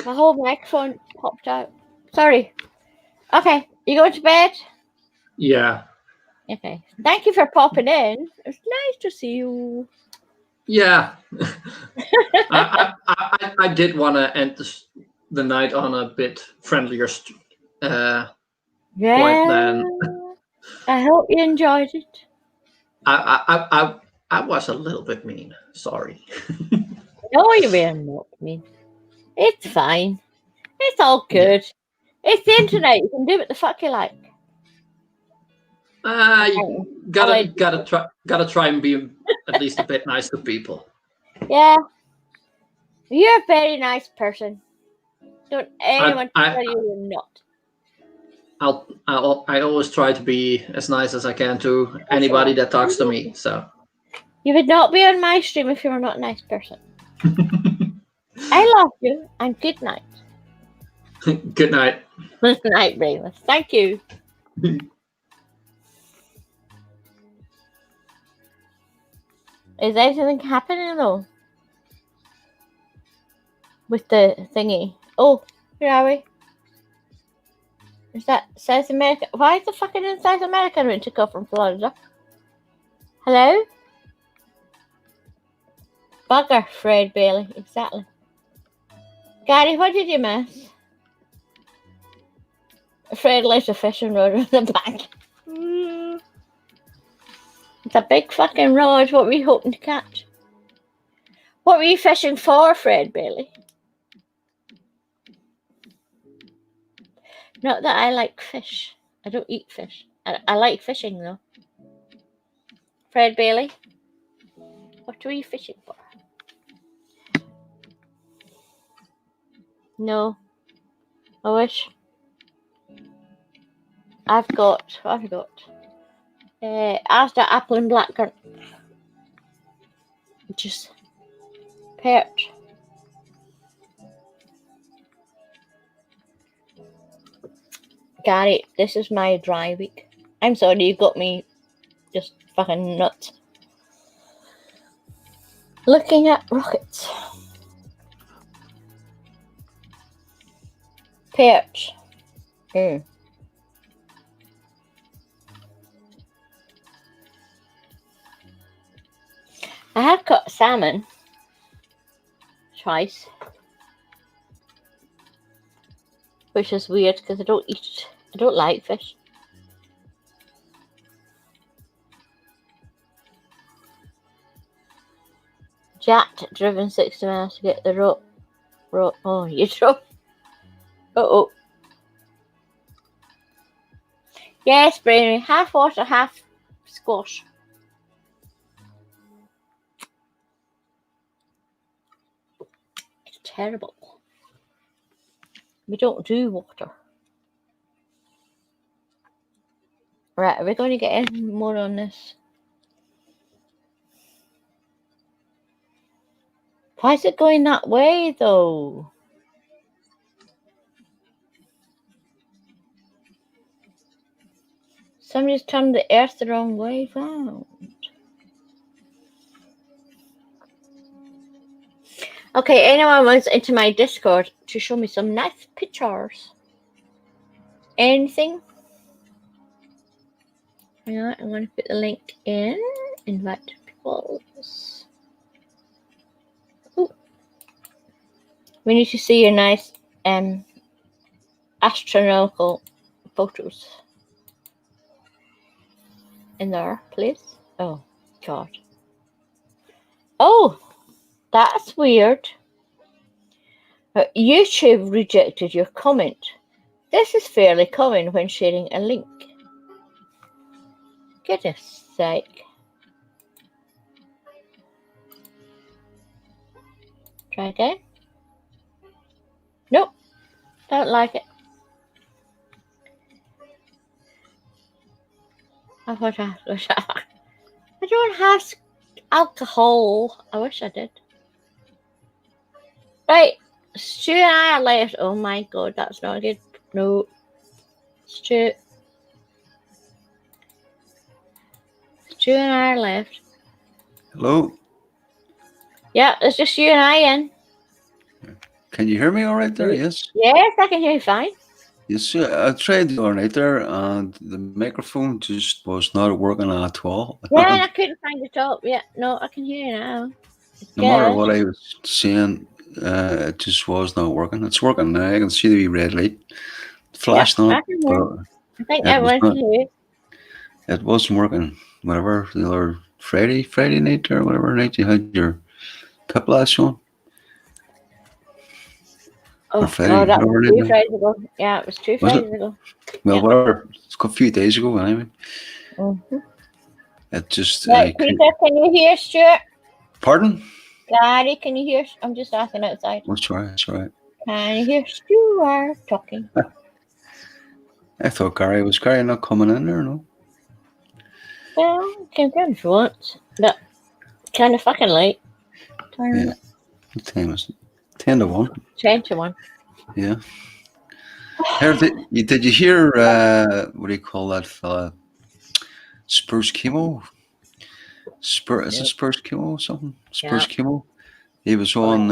My whole microphone popped out. Sorry. Okay, you going to bed?
Yeah.
Okay. Thank you for popping in. It's nice to see you.
Yeah. I did want to end the night on a bit friendlier point than.
I hope you enjoyed it.
I was a little bit mean. Sorry.
No, you were not mean. It's fine. It's all good. Yeah. It's the internet. You can do what the fuck you like.
You gotta try and be at least a bit nice to people.
Yeah. You're a very nice person. Don't anyone tell you you're not.
I always try to be as nice as I can to anybody that talks to me. So
you would not be on my stream if you were not a nice person. I love you, and good night.
Good night.
Good night, Brainless. Thank you. Is anything happening though? With the thingy? Oh, where are we? Is that South America? Why is the fucking in South America when to go from Florida? Hello? Bugger, Fred Bailey. Exactly. Gary, what did you miss? Fred left a fishing rod on the back. It's a big fucking rod. What were you hoping to catch? What were you fishing for, Fred Bailey? Not that I like fish. I don't eat fish. I like fishing though. Fred Bailey, what were you fishing for? No. I wish. What have I got? Asda, apple and blackcurrant. Just perch. Gary, this is my dry week. I'm sorry, you got me just fucking nuts. Looking at rockets. Perch. I have caught salmon twice, which is weird because I don't like fish. Jack driven 60 miles to get the rope. Oh, you drove. Oh. Yes, Brainy. Half water, half squash. It's terrible. We don't do water. Right, are we going to get any more on this? Why is it going that way, though? Somebody's turned the earth the wrong way round. Okay, anyone wants into my Discord to show me some nice pictures? Anything? Yeah, I'm going to put the link in. Invite people. Ooh. We need to see your nice astronomical photos. In there, please. Oh, God. Oh, that's weird. YouTube rejected your comment. This is fairly common when sharing a link. Goodness sake. Try again. Nope. Don't like it. I don't have alcohol. I wish I did. Right. Stu and I are left. Oh my God, that's not good. No. Stu and I are left.
Hello?
Yeah, it's just you and I in.
Can you hear me all right there? Yes?
Yes, I can hear you fine.
Yes, I tried the all right there, and the microphone just was not working at all.
Yeah, and I couldn't find the top. Yeah, no, I can hear you now.
No matter what I was saying, it just was not working. It's working now. I can see the wee red light flashing on.
I think everyone can hear you.
It wasn't working. Whatever, the other Friday night or whatever night you had your pip lash on.
Oh, Friday, that was 2 Fridays ago. Yeah, it was 2 Fridays ago.
Well,
yeah.
Whatever. It's a few days ago anyway.
Mm-hmm.
It just...
Right, Peter, can you hear Stuart?
Pardon?
Gary, can you hear? I'm just asking outside.
That's right, that's right.
Can you hear Stuart talking?
I thought Gary was not coming in there, no?
Well, you can come if you want. But kind of fucking late.
Yeah. What time is it? 10 to 1.
10 to 1.
Yeah. Did you hear, what do you call that fella? Spurs Chemo? Is it Spurs Chemo or something? Spurs Chemo? He was on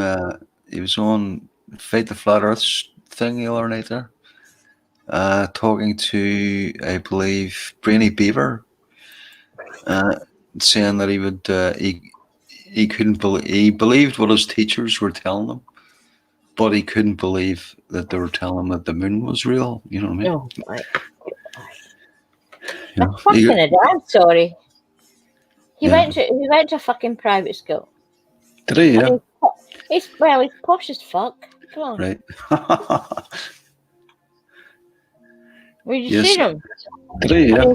Fight the Flat Earth thing the other night there. Talking to, I believe, Brainy Beaver. Saying that he would, he couldn't believe, he believed what his teachers were telling him, but he couldn't believe that they were telling him that the moon was real. You know what I mean?
Oh my God. I'm sorry. He went to fucking private school.
Did he? Yeah.
He's posh as fuck. Come on.
Right.
Will you see them?
Did he? Yeah.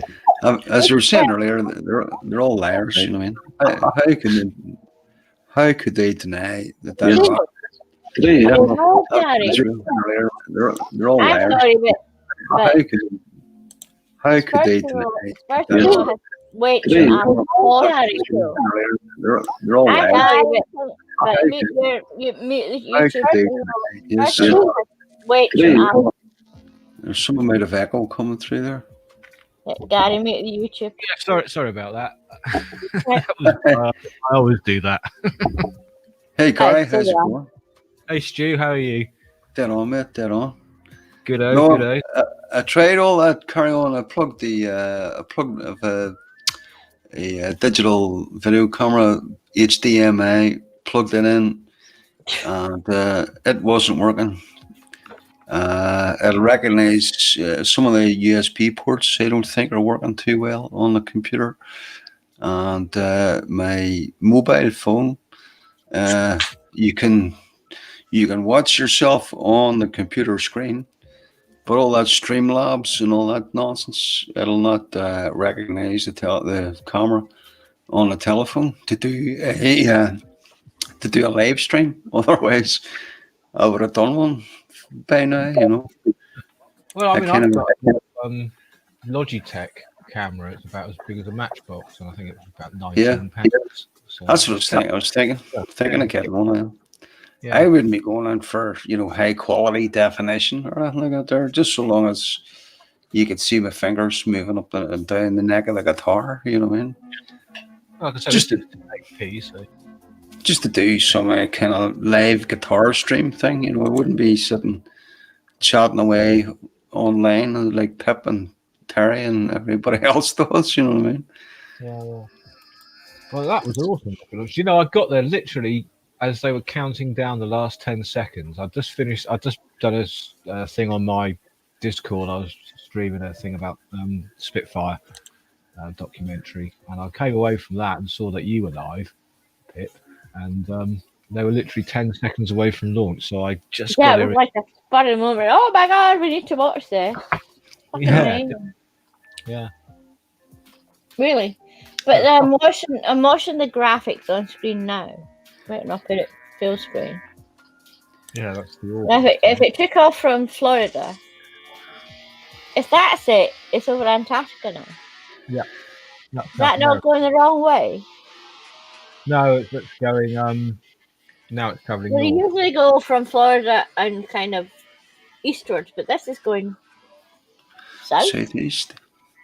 As you were saying earlier, they're all liars. You know what I mean? How could they deny that? Did he? Yeah. They're all liars.
Sorry, but
how could they deny that?
Wait, they're all liars. But meet the YouTube. Wait,
there's some amount of echo coming through there.
Gary, mute the YouTube.
Yeah, sorry about that. I always do that.
Hey, Gary, how's it going?
Hey, Stu, how are you?
Dead on, mate. Dead on.
Good.
I tried all that. Carry on. I plugged a digital video camera, HDMI. Plugged it in, and it wasn't working. It'll recognize some of the USB ports. I don't think are working too well on the computer, and my mobile phone. You can watch yourself on the computer screen, but all that Streamlabs and all that nonsense, it'll not recognize the camera on the telephone to do a live stream. Otherwise, I would have done one by now, you know.
Well, I mean, I've got Logitech camera. It's about as big as a matchbox, and I think it was about £19.
So. That's what I was thinking. I was thinking of getting one.
Yeah.
I wouldn't be going in for, high quality definition or anything like that there, just so long as you could see my fingers moving up and down the neck of the guitar, you know what I mean?
Like I said,
Just
it's 8p, so.
Just to do some kind of live guitar stream thing, I wouldn't be sitting chatting away online like Pip and Terry and everybody else does, you know what I mean?
Yeah. Well, that was awesome. I got there literally as they were counting down the last 10 seconds. I'd just done a thing on my Discord. I was streaming a thing about Spitfire documentary, and I came away from that and saw that you were live, Pip, and they were literally 10 seconds away from launch. So I just got
it was like a spotted moment. Oh my god, we need to watch this.
Yeah.
Really, but I'm watching the graphics on screen now. Wait, and I'll put it full screen.
Yeah, that's the
If it took off from Florida, if that's it, it's over Antarctica now.
Yeah.
Is that not going the wrong way?
No, it's going. Now it's traveling
Well,
north.
you usually go from Florida and kind of eastwards, but this is going south.
Southeast.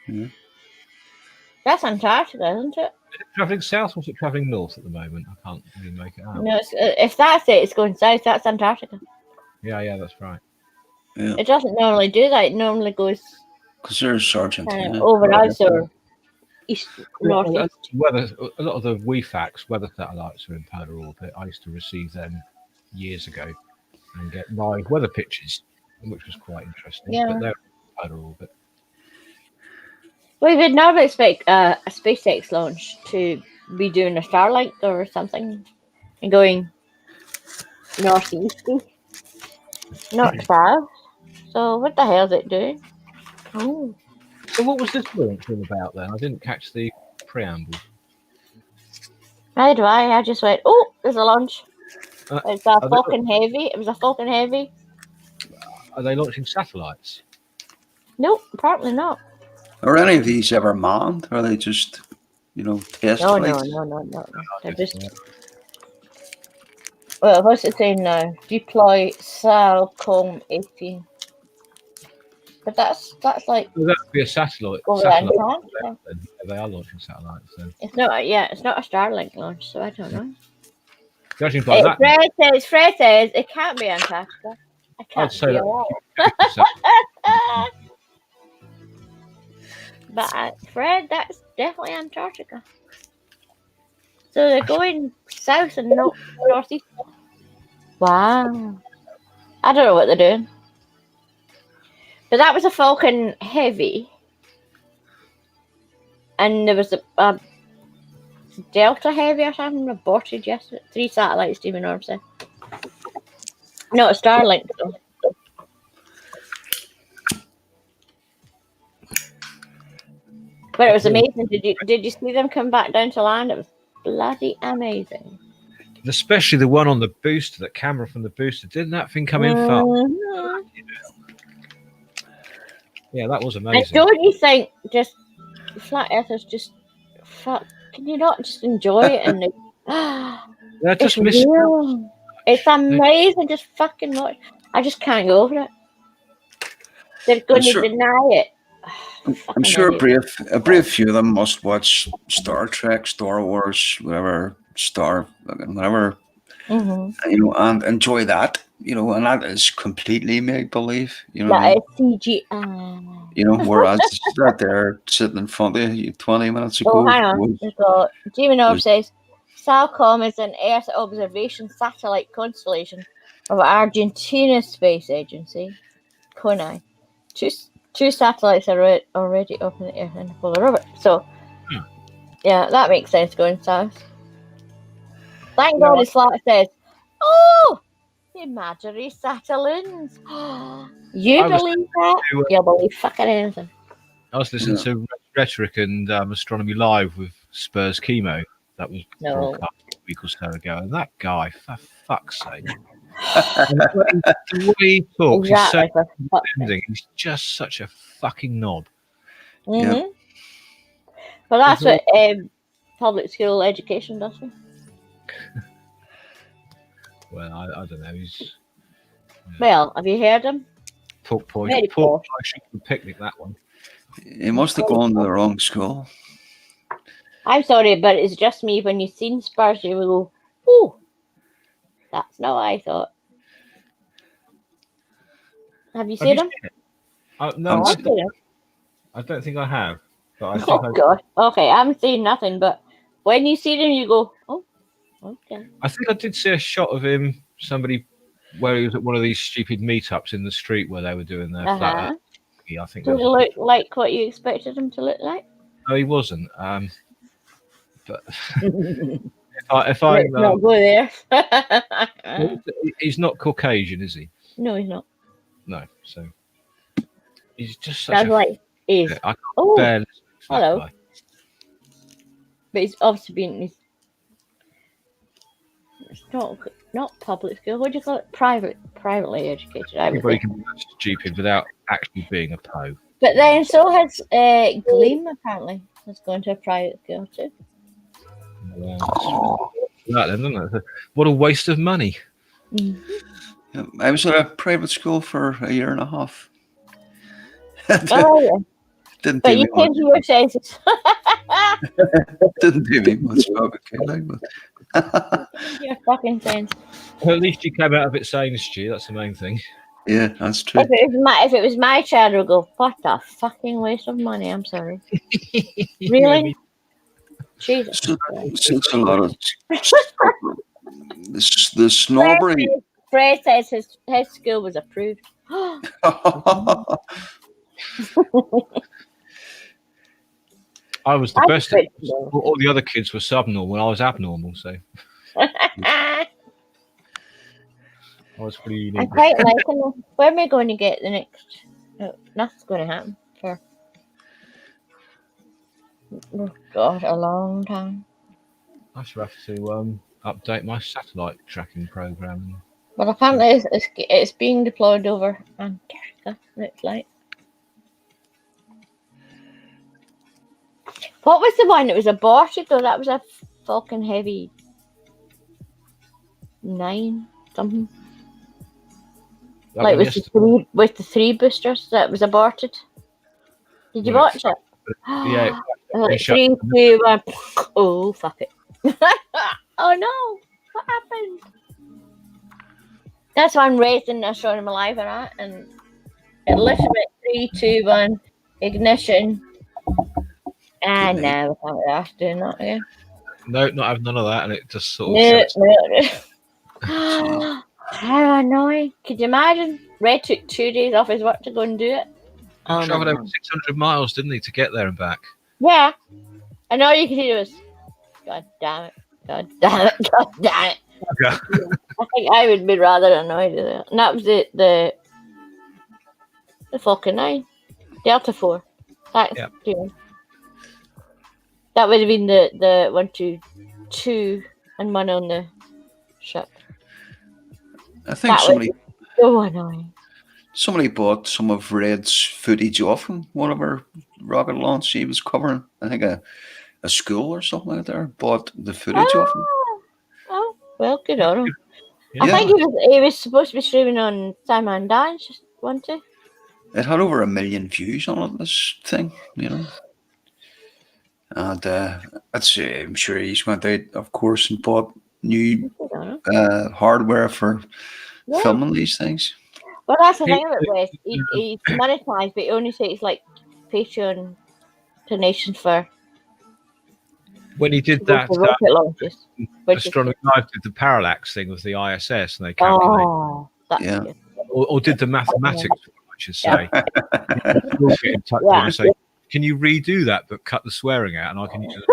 Yeah.
That's Antarctica, isn't it?
Is it traveling south or is it traveling north at the moment? I can't really make it out.
No, if that's it, it's going south. That's Antarctica.
Yeah, that's right.
Yeah.
It doesn't normally do that. It normally goes
Because there's Argentina.
over us or east, northeast.
A lot of the WEFAX weather satellites are in polar orbit. I used to receive them years ago and get live weather pictures, which was quite interesting.
Yeah.
But they're in polar orbit.
We would never expect a SpaceX launch to be doing a Starlink or something and going northeast, not south. So what the hell is it doing? Oh.
So what was this launch all about then? I didn't catch the preamble.
Neither do I. I just went, oh, there's a launch. It's a
they-
Falcon Heavy. It was a Falcon Heavy.
Are they launching satellites?
Nope, apparently not.
Are any of these ever manned? Or are they just, test
No.
flights?
They're just. Well, what's it saying now? Deploy Salcom 18. But that's like
Well, that would be a satellite.
over Antarctica.
They are launching satellites. So.
It's not. Yeah, it's not a Starlink launch, so I don't know.
Judging by that,
Fred says it can't be Antarctica. I
I'd
can't
say
see
that.
all. But Fred, that's definitely Antarctica. So they're going south and northeast. Wow. I don't know what they're doing. But that was a Falcon Heavy. And there was a Delta Heavy or something aborted yesterday. 3 satellites, Stephen Orb said. No, a Starlink though. But it was amazing. Did you see them come back down to land? It was bloody amazing.
Especially the one on the booster, that camera from the booster. Didn't that thing come in far?
Mhm.
Yeah, that was
And
amazing.
don't you think just flat earthers just fuck? Can you not just enjoy it and
They're
it's
just missing.
real. It's amazing. Just fucking watch. I just can't go over it. They're going to deny it.
I'm sure a brave few of them must watch Star Trek, Star Wars, whatever, whatever, and enjoy that, and that is completely make believe,
That is CGI.
Whereas that there sitting in front of you 20 minutes ago.
Oh, hang on. So, Demon Orb says Salcom is an Earth observation satellite constellation of Argentina's space agency, CONAI. Two satellites are already up in the air in the polar orbit. So, yeah, that makes sense going south. Thank God his flat says, oh, the imaginary satelloons. You believe that? You'll believe fucking anything.
I was listening to Rhetoric and Astronomy Live with Spurs Chemo. That was broadcast a week or so ago. And that guy, for fuck's sake. The way he talks, he's just such a fucking knob.
Well, that's what public school education does.
Well, I don't know. He's
Well, have you heard him?
pork pie.
Very
Pork
posh.
pie should picnic, that one.
He must have gone to the wrong school.
I'm sorry, but it's just me. When you've seen Spurs, you will go, ooh, that's not what I thought. Have you seen him?
No,
I've seen him.
I don't think I have. But I think
Oh, God. Okay, I haven't seen nothing, but when you see him, you go, oh, okay.
I think I did see a shot of him, where he was at one of these stupid meetups in the street where they were doing their flat earth. I think
Does he look like what you expected him to look like?
No, he wasn't. But if I
Let's not go there.
he's not Caucasian, is he?
No, he's not.
No, so he's just such
That's
a.
like is.
I can't
Oh,
bear listening to that
hello.
guy.
But he's obviously been. It's not public school. What do you call it? Privately educated. I would
Everybody
say.
can be that stupid without actually being a Poe.
But then so has Gleam apparently. Has gone to a private school too.
That then, doesn't it? What a waste of money.
Mm-hmm.
Yeah, I was at a private school for a year and a half.
Oh yeah.
Didn't
But
do
you
me
came
much.
to your senses.
Didn't do me much job, okay, but
Your fucking sense.
Well, at least you came out of it saying, Stu. That's the main thing.
yeah, that's true.
If it was my child, I would go, what a fucking waste of money. I'm sorry. Really? Jesus.
So, it's a lot of the snobbery.
Fred says his school was approved.
I was the
I'm
best.
pretty
All the other kids were subnormal. I was abnormal, so I was pretty unique.
I'm quite liking them. Where am I going to get the next? No, nothing's going to happen for God, a long time.
I should have to update my satellite tracking program.
But apparently it's being deployed over Antarctica. Looks like. What was the one that was aborted though? That was a fucking heavy 9 something.
That
Like
one
with the three boosters that was aborted. Did you
Well,
watch it?
Yeah.
Like
shut-
3, 2, 1. Oh fuck it! Oh no! What happened? That's why I'm raising the showing my life and that, and it literally went 3, 2, 1 ignition. And now we can't be asked doing that again.
No, not having none of that, and it just sort of.
No,
sets-
no. How annoying! Could you imagine? Red took 2 days off his work to go and do it. Oh,
Travelled
my
over
God.
600 miles, didn't he, to get there and back?
Yeah, and all you could hear was, "God damn it! God damn it! God damn it!"
Yeah.
I think I would be rather annoyed with it. And that was the Falcon 9, Delta 4. That's
Yeah.
That would have been the 1, 2, 2 and 1 on the ship.
I think
That
somebody
was so annoying.
somebody bought some of Red's footage off him. One of her rocket launch he was covering. I think a school or something like that. Bought the footage off him.
Oh, well, good on him.
Yeah.
I think he was supposed to be streaming on Simon Dance, just one, two.
It had over 1 million views on it, this thing, you know. And I'm sure he's went out, of course, and bought new
Good on him.
hardware for
Yeah.
filming these things.
Well, that's the thing about Wes. He's monetized, but he only takes like Patreon donations for
When he did that,
rocket launches. Which is,
Astronomy Live did the parallax thing with the ISS, and they calculated,
that's
Yeah.
good.
or did the mathematics, I should say. We'll get in touch with him and say, can you redo that, but cut the swearing out, and I can use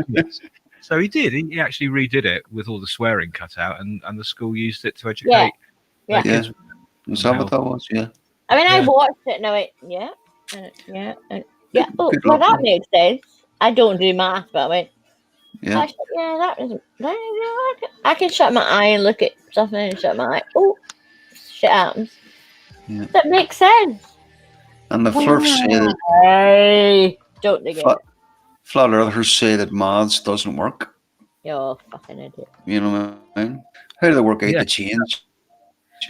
it. So he did. He actually redid it with all the swearing cut out, and the school used it to educate.
Yeah.
their
Yeah.
kids.
Is that what that was? Yeah.
I mean, I
Yeah.
watched it and I went, yeah, and yeah. Oh,
Good
well,
luck
that
with
makes sense. I don't do math, but I went,
Yeah.
actually, I can shut my eye and look at something and shut my eye. Oh, shit happens.
Yeah.
That makes sense.
And the flirts say that
Hey, don't they get it?
flat earthers say that MADS doesn't work.
You're a fucking idiot.
You know what I mean? How do they work out
Yeah.
the change?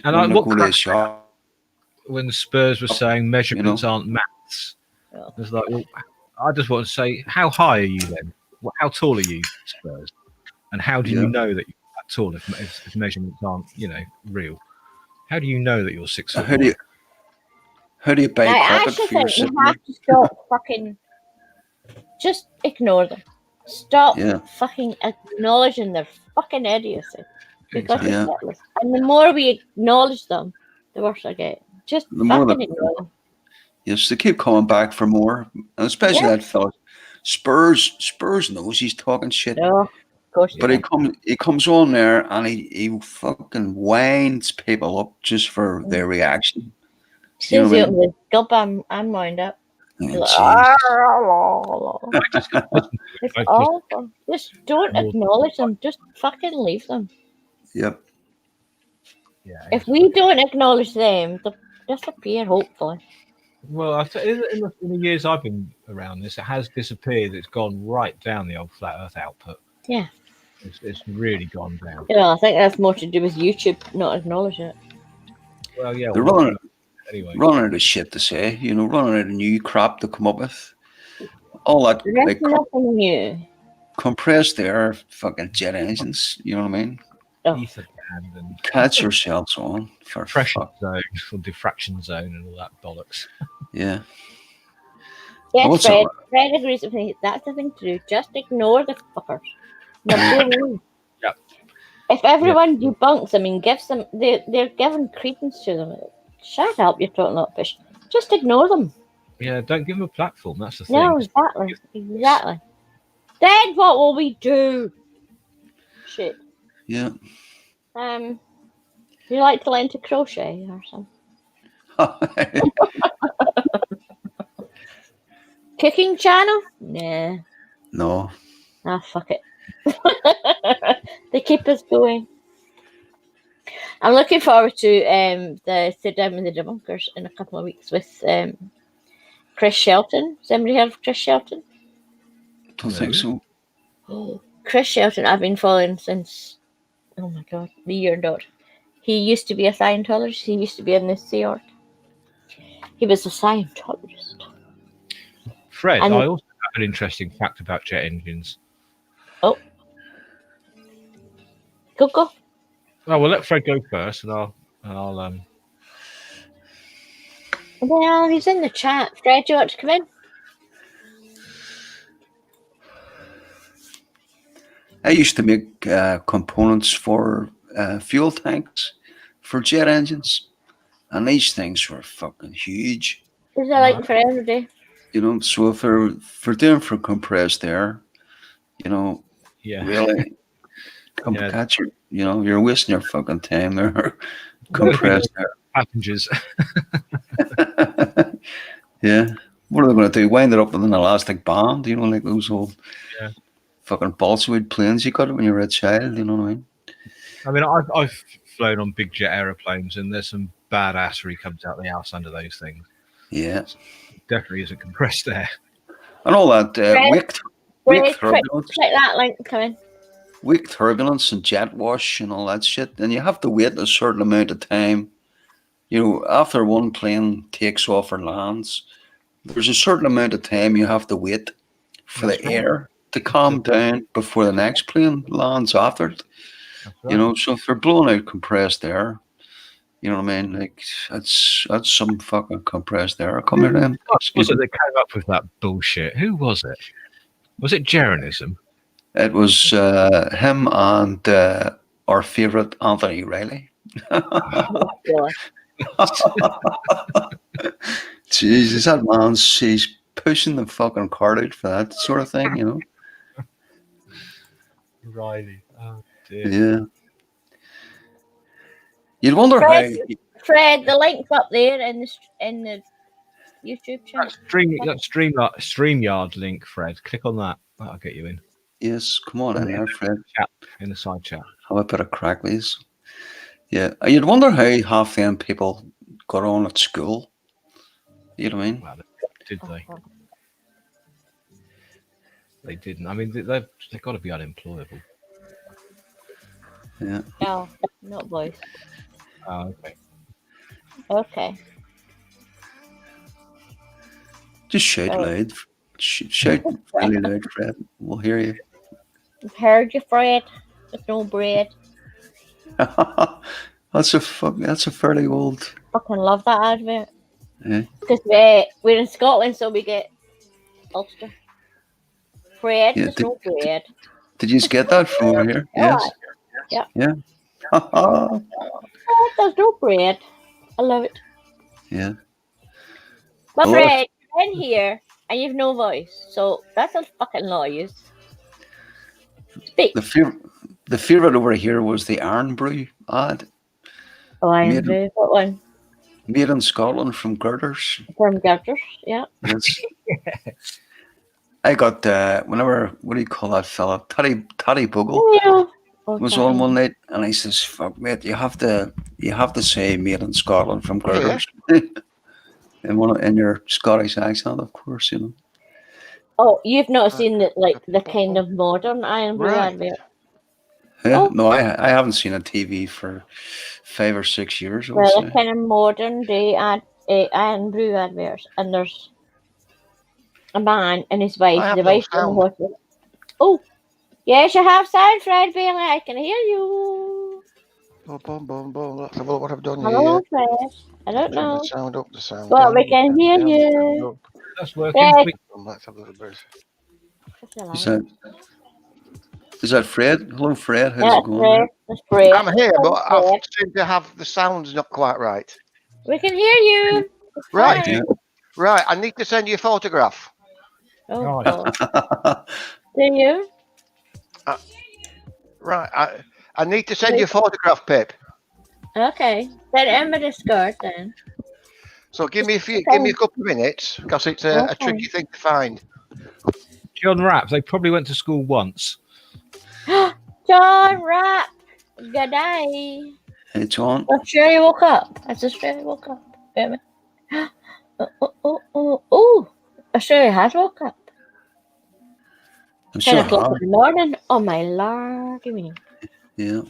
And
when they
what
go to the
cracked
shop?
when Spurs were saying measurements aren't maths.
Oh.
It's like, well, I just want to say, how high are you then? How tall are you, Spurs? And how do you
Yeah.
know that you're that tall if measurements aren't, real? How do you know that you're 6 foot?
How do you buy
I
carpet
actually
for your
think you
sitting
have to stop fucking. Just ignore them. Stop
Yeah.
fucking acknowledging their fucking idiocy. Because
Exactly.
it's
Yeah.
pointless. And the more we acknowledge them, the worse I get. Just
The more
fucking
that-
ignore them.
Yes, they keep coming back for more, and especially
Yeah.
that fella. Spurs knows he's talking shit.
No, of course.
But he comes on there and he fucking winds people up just for their reaction.
As soon as
You
you
know
open the gulp, I'm wound up.
what I mean?
Like,
Oh,
it's awful. Just don't acknowledge them. Just fucking leave them.
Yep.
Yeah.
If we don't acknowledge them, they'll disappear, hopefully.
Well, in the years I've been around this, it has disappeared. It's gone right down the old flat Earth output.
Yeah.
It's really gone down.
I think that's more to do with YouTube not acknowledging it.
Well, yeah.
They're
well,
running
anyway.
running out of shit to say. Running out of new crap to come up with. All that
There's
like
nothing new.
compressed air, fucking jet engines. You know what I mean?
Oh.
Ether band and
Catch yourselves on for
pressure
fuck.
zone or diffraction zone and all that bollocks.
Yeah.
Yes,
What's
Fred.
up?
Fred agrees with me. That's the thing to do. Just ignore the fuckers. No,
Yep.
If everyone debunks them and gives them, they're giving credence to them. Shut up, you're talking about fish. Just ignore them.
Yeah, don't give them a platform. That's the thing.
No, exactly. Then what will we do? Shit.
Yeah.
Do you like to learn to crochet or something? Cooking channel? Nah.
No.
Ah, fuck it. They keep us going. I'm looking forward to the Sit Down with the Debunkers in a couple of weeks with Chris Shelton. Has anybody heard of Chris Shelton?
Don't think so.
Chris Shelton, I've been following since, oh my god, the year dot. He used to be a Scientologist. He used to be in the Sea Org. He was a Scientologist.
Fred,
And-
I also have an interesting fact about jet engines.
Oh. Go.
Oh, we'll let Fred go first, and I'll
Well, he's in the chat. Fred, do you want to come in?
I used to make components for fuel tanks for jet engines, and these things were fucking huge.
Is that like for everybody?
So for doing for compressed air,
yeah,
really,
Yeah.
catch your, you're wasting your fucking time there. Compressed air.
passengers.
Yeah. What are they going to do? Wind it up with an elastic band? Like those old fucking balsa-wood planes you got when you were a child. You know what I mean?
I mean, I've flown on big jet aeroplanes, and there's some badassery comes out the house under those things.
Yeah.
Definitely isn't compressed air.
And all that wick turbulence.
Click that link, come in.
Wick turbulence and jet wash and all that shit. And you have to wait a certain amount of time. After one plane takes off or lands, there's a certain amount of time you have to wait for the air to calm down before the next plane lands after it. So if they're blowing out compressed air, you know what I mean? Like that's some fucking compressed air coming in.
Was it that came up with that bullshit? Who was it? Was it Jeranism?
It was him and our favourite Anthony Riley. Jesus, that man's he's pushing the fucking cart out for that sort of thing,
Riley. Oh dear.
Yeah. You'd wonder
Fred, the link's up there in the YouTube channel.
That StreamYard link, Fred. Click on that. That'll get you in.
Yes, come on in there, Fred.
In the side chat.
Have a bit of crack, please. Yeah, you'd wonder how half them people got on at school. You know what I mean?
Well, did they? They didn't. I mean, they've got to be unemployable.
Yeah.
No, not voice.
Oh, okay.
Okay.
Just shout loud. Shout really loud, Fred. We'll hear you.
I've heard you, Fred. With no bread.
That's a fairly old.
Fucking love that advert.
Yeah.
Because we're in Scotland, so we get Ulster. Fred,
Yeah,
there's no bread.
Did you just get that from over here? Yes.
Yeah.
Yeah.
Fred, there's no bread. I love it.
Yeah.
But
A lot of-
Fred, you're in here and you've no voice, so that's a fucking noise. Speak.
The favourite over here was the Iron Brew ad.
Oh, Iron Brew. What one?
Made in Scotland from Girders.
From Girders, yeah.
Yes. I got whenever, what do you call that fella? Taddy Bogle was on one night, and he says, "Fuck, mate, you have to say made in Scotland from Girders." in your Scottish accent, of course, you know.
Oh, you've not seen the kind of modern Iron Brew advert?
Yeah, no, I haven't seen a TV for 5 or 6 years.
Well, the kind of modern day Iron Brew adverts, and there's a man and his wife. The wife in the hospital. Oh, yes, you have sound, Fred Bailey. I can hear you.
Boom, boom, boom, boom. Let's have a look what I've done
Hello,
here.
Fred. I don't know.
The sound up, the sound
But
down,
we can
the
hear
sound down, the sound
you.
up.
That's working.
Fred.
Let's have a little bit.
Is that Fred? Hello, Fred. How's
Yeah,
it going?
Fred. That's Fred.
I'm here, but I
Fred.
seem to have the sounds not quite right.
We can hear you. It's
Right.
fine.
Right, I need to send you a photograph.
Oh, God. Do you?
Right, I need to send you a photograph, Pip.
Okay. Then end the Discord then.
So give me a couple of minutes, because it's a tricky thing to find.
John Rapp, they probably went to school once.
John Rapp. Good day.
Hey, John.
Australia woke up. Has Australia woke up? Wait a minute. Oh. Australia has woke up.
I'm
10
sure
o'clock in the morning. Oh, my lord. Give me.
Yeah.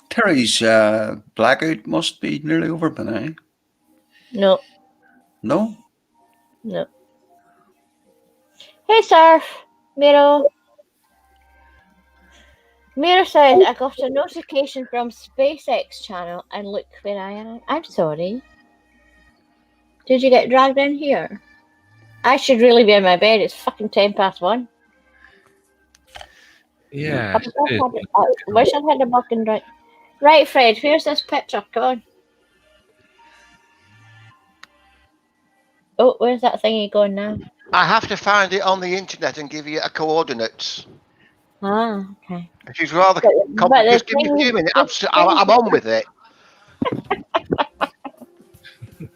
Terry's blackout must be nearly over by now.
No.
No?
No. Hey, Surf. Miro. Miro says, I got a notification from SpaceX channel and look where I am. I'm sorry. Did you get dragged in here? I should really be in my bed. It's fucking 1:10.
Yeah.
I wish I'd had a fucking right. Right, Fred, here's this picture. Come on. Oh, where's that thingy going now?
I have to find it on the internet and give you a coordinates.
Ah, okay.
Which is rather
But
complicated. Just
the
give me a few
thing-
minutes. I'm on with it.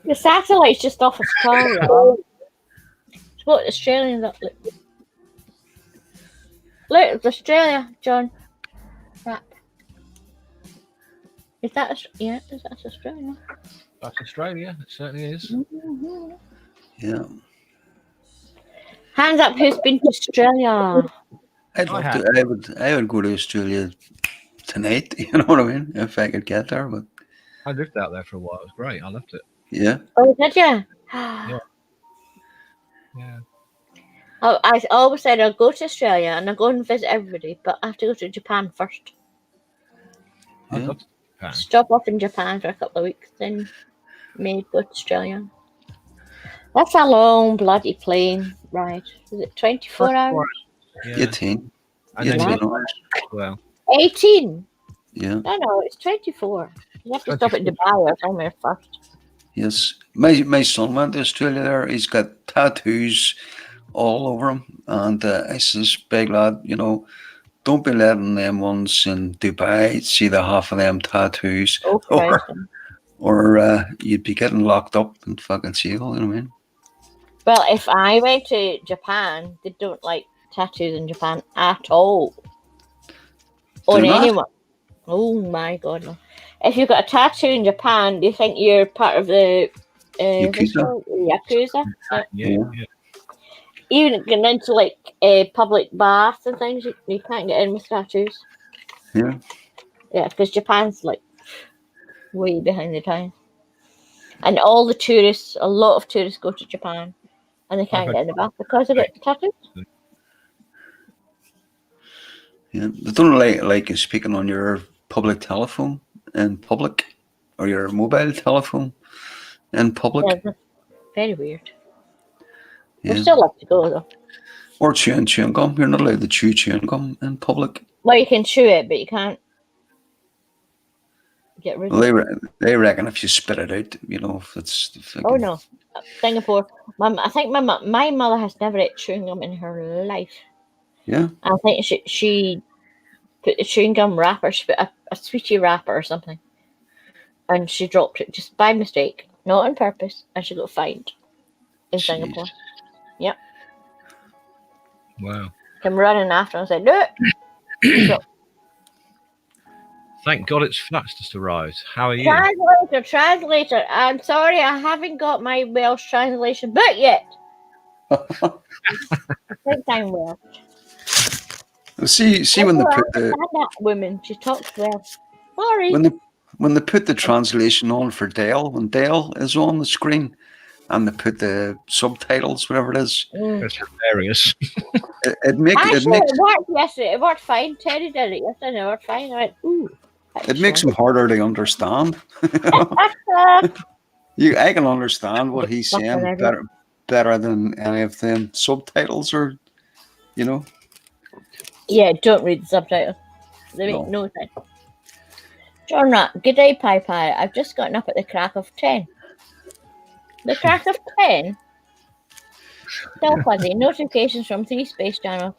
The satellite's just off Australia. It's what Australians look. Look, it's Australia, John. Crap. Is that Australia?
That's Australia. It certainly is.
Yeah.
Hands up, who's been to Australia?
I'd love to. I would go to Australia tonight. You know what I mean? If I could get there, but
I lived out there for a while. It was great. I loved it.
yeah.
Oh, did you?
Yeah.
Oh, I always said I'll go to Australia and I'll go and visit everybody, but I have to go to Japan first.
I loved Japan.
Stop off in Japan for a couple of weeks, then maybe go to Australia. That's a long bloody plane ride. Is it 24 hours?
Yeah.
18.
And then
18
you-
hours.
well,
18?
Yeah.
No, it's 24. You have to stop at Dubai or somewhere first.
Yes. My son went to Australia there. He's got tattoos all over him. And I says, big lad, you know, don't be letting them ones in Dubai see the half of them tattoos.
Oh,
or you'd be getting locked up in fucking jail, you know what I mean?
Well, if I went to Japan, they don't like tattoos in Japan at all. On
Do not?
anyone. Oh my god, no. If you've got a tattoo in Japan, they think you're part of the
Yakuza.
Yakuza.
yeah.
Even getting into like public baths and things, you can't get in with statues.
Yeah.
Yeah, because Japan's like way behind the times. And all the tourists, a lot of tourists go to Japan and they can't get in the bath because of it. Tattoos.
Yeah. They don't like you speaking on your public telephone in public or your mobile telephone in public.
Yeah, that's very weird.
Yeah.
We still have to go though.
Or chewing gum. You're not allowed to chew chewing gum in public.
Well, you can chew it, but you can't get rid of it.
They reckon if you spit it out, you know, if it's.
Oh no, Singapore. I think my mother has never ate chewing gum in her life.
Yeah.
I think she put a chewing gum wrapper, she put a sweetie wrapper or something, and she dropped it just by mistake, not on purpose, and she got fined in Singapore. Yep.
Wow.
Came running after and said, "No." So,
Thank God it's Flats just arrived. How are you?
Translator. I'm sorry, I haven't got my Welsh translation book yet. Big time Welsh.
See when they put
that woman, she talks Welsh. Sorry.
When they put the translation on for Dale, when Dale is on the screen, and they put the subtitles, whatever it is.
It's hilarious.
It worked yesterday. It worked fine. Teddy did it yesterday. It worked fine. I went, ooh.
It makes him harder to understand. I can understand what he's saying better than any of them subtitles, or you know.
Yeah, don't read the subtitles. They make no sense. John Rat, good day, Pie Pie. I've just gotten up at the crack of 10. The crack of 10? Still fuzzy. Notifications from 3 space channels.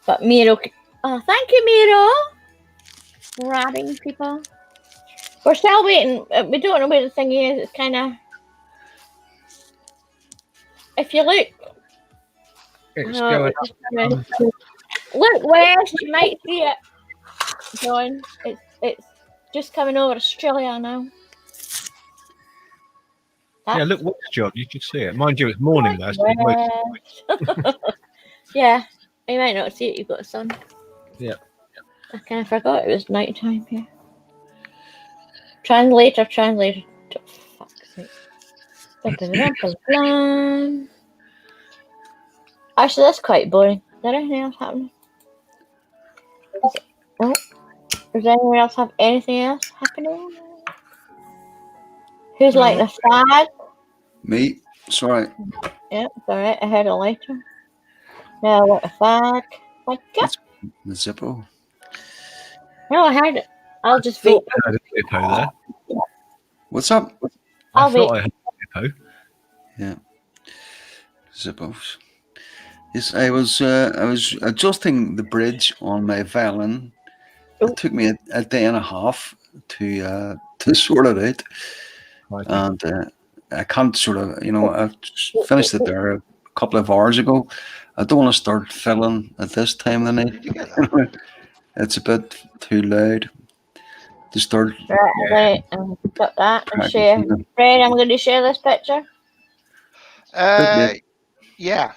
But Miro... Oh, thank you, Miro. Grabbing people. We're still waiting. We don't know where the thing is. It's kind of... If you look...
It's going up.
Look west, you might see it. John, it's just coming over Australia now.
Yeah, look west, John. You should see it. Mind you, it's morning though. So
yeah, you might not see it. You've got a sun.
Yeah.
I kind of forgot it was night time here. Translator. Oh, fuck's sake. Actually, that's quite boring. Is there anything else happening? Does anyone else have anything else happening? Who's lighting a fag?
Me. Sorry.
Yeah, it's alright. I heard a lighter. Now I want a fag. Like that.
The Zippo.
No, I heard it. I'll just vape.
I had a Zippo there.
What's up?
I'll
thought I had a Zippo.
Yeah. Zippos. Yes, I was adjusting the bridge on my violin. It took me a day and a half to sort it out.
Right.
And I can't sort of, you know, I finished it there a couple of hours ago. I don't want to start filling at this time of the night. It's a bit too loud to start.
Right, got that. And share. Fred, I'm going to share this picture.
Yeah.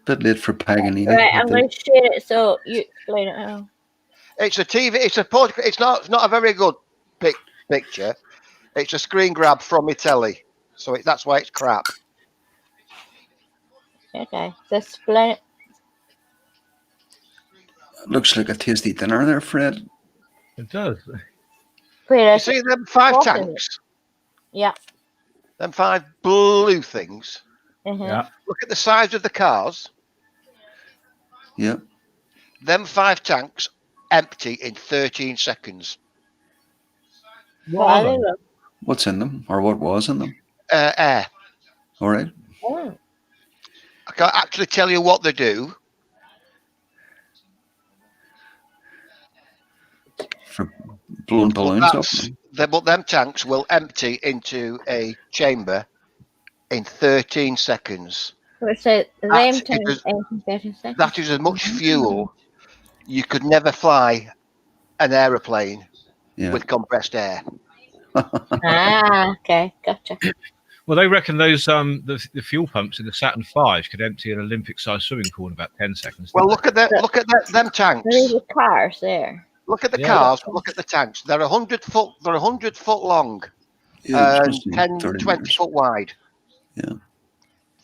Bit late for Paganini.
Right, I'm going to share it so you explain it how.
It's a TV. It's a portrait. It's not a very good picture. It's a screen grab from my telly, so that's why it's crap.
Okay, display it.
Looks like a tasty dinner there, Fred.
It does.
Where
You see them 5 tanks?
Yeah.
Them 5 blue things.
Yeah.
Look at the size of the cars.
Yep.
Them 5 tanks empty in 13 seconds.
What's in them, or what was in them?
Air.
All right.
Oh.
I can't actually tell you what they do.
For blowing balloons up.
But them tanks will empty into a chamber in 13 seconds.
So
that is as much fuel. You could never fly an aeroplane with compressed air.
Okay, gotcha.
Well, they reckon those the fuel pumps in the Saturn V could empty an Olympic-sized swimming pool in about 10 seconds.
Well, look at them tanks.
There's the cars there.
Look at the cars. Look at the tanks. They're 100 foot. They're 100 foot long,
Yeah,
and
it's
10,
30
20
meters.
foot wide.
Yeah.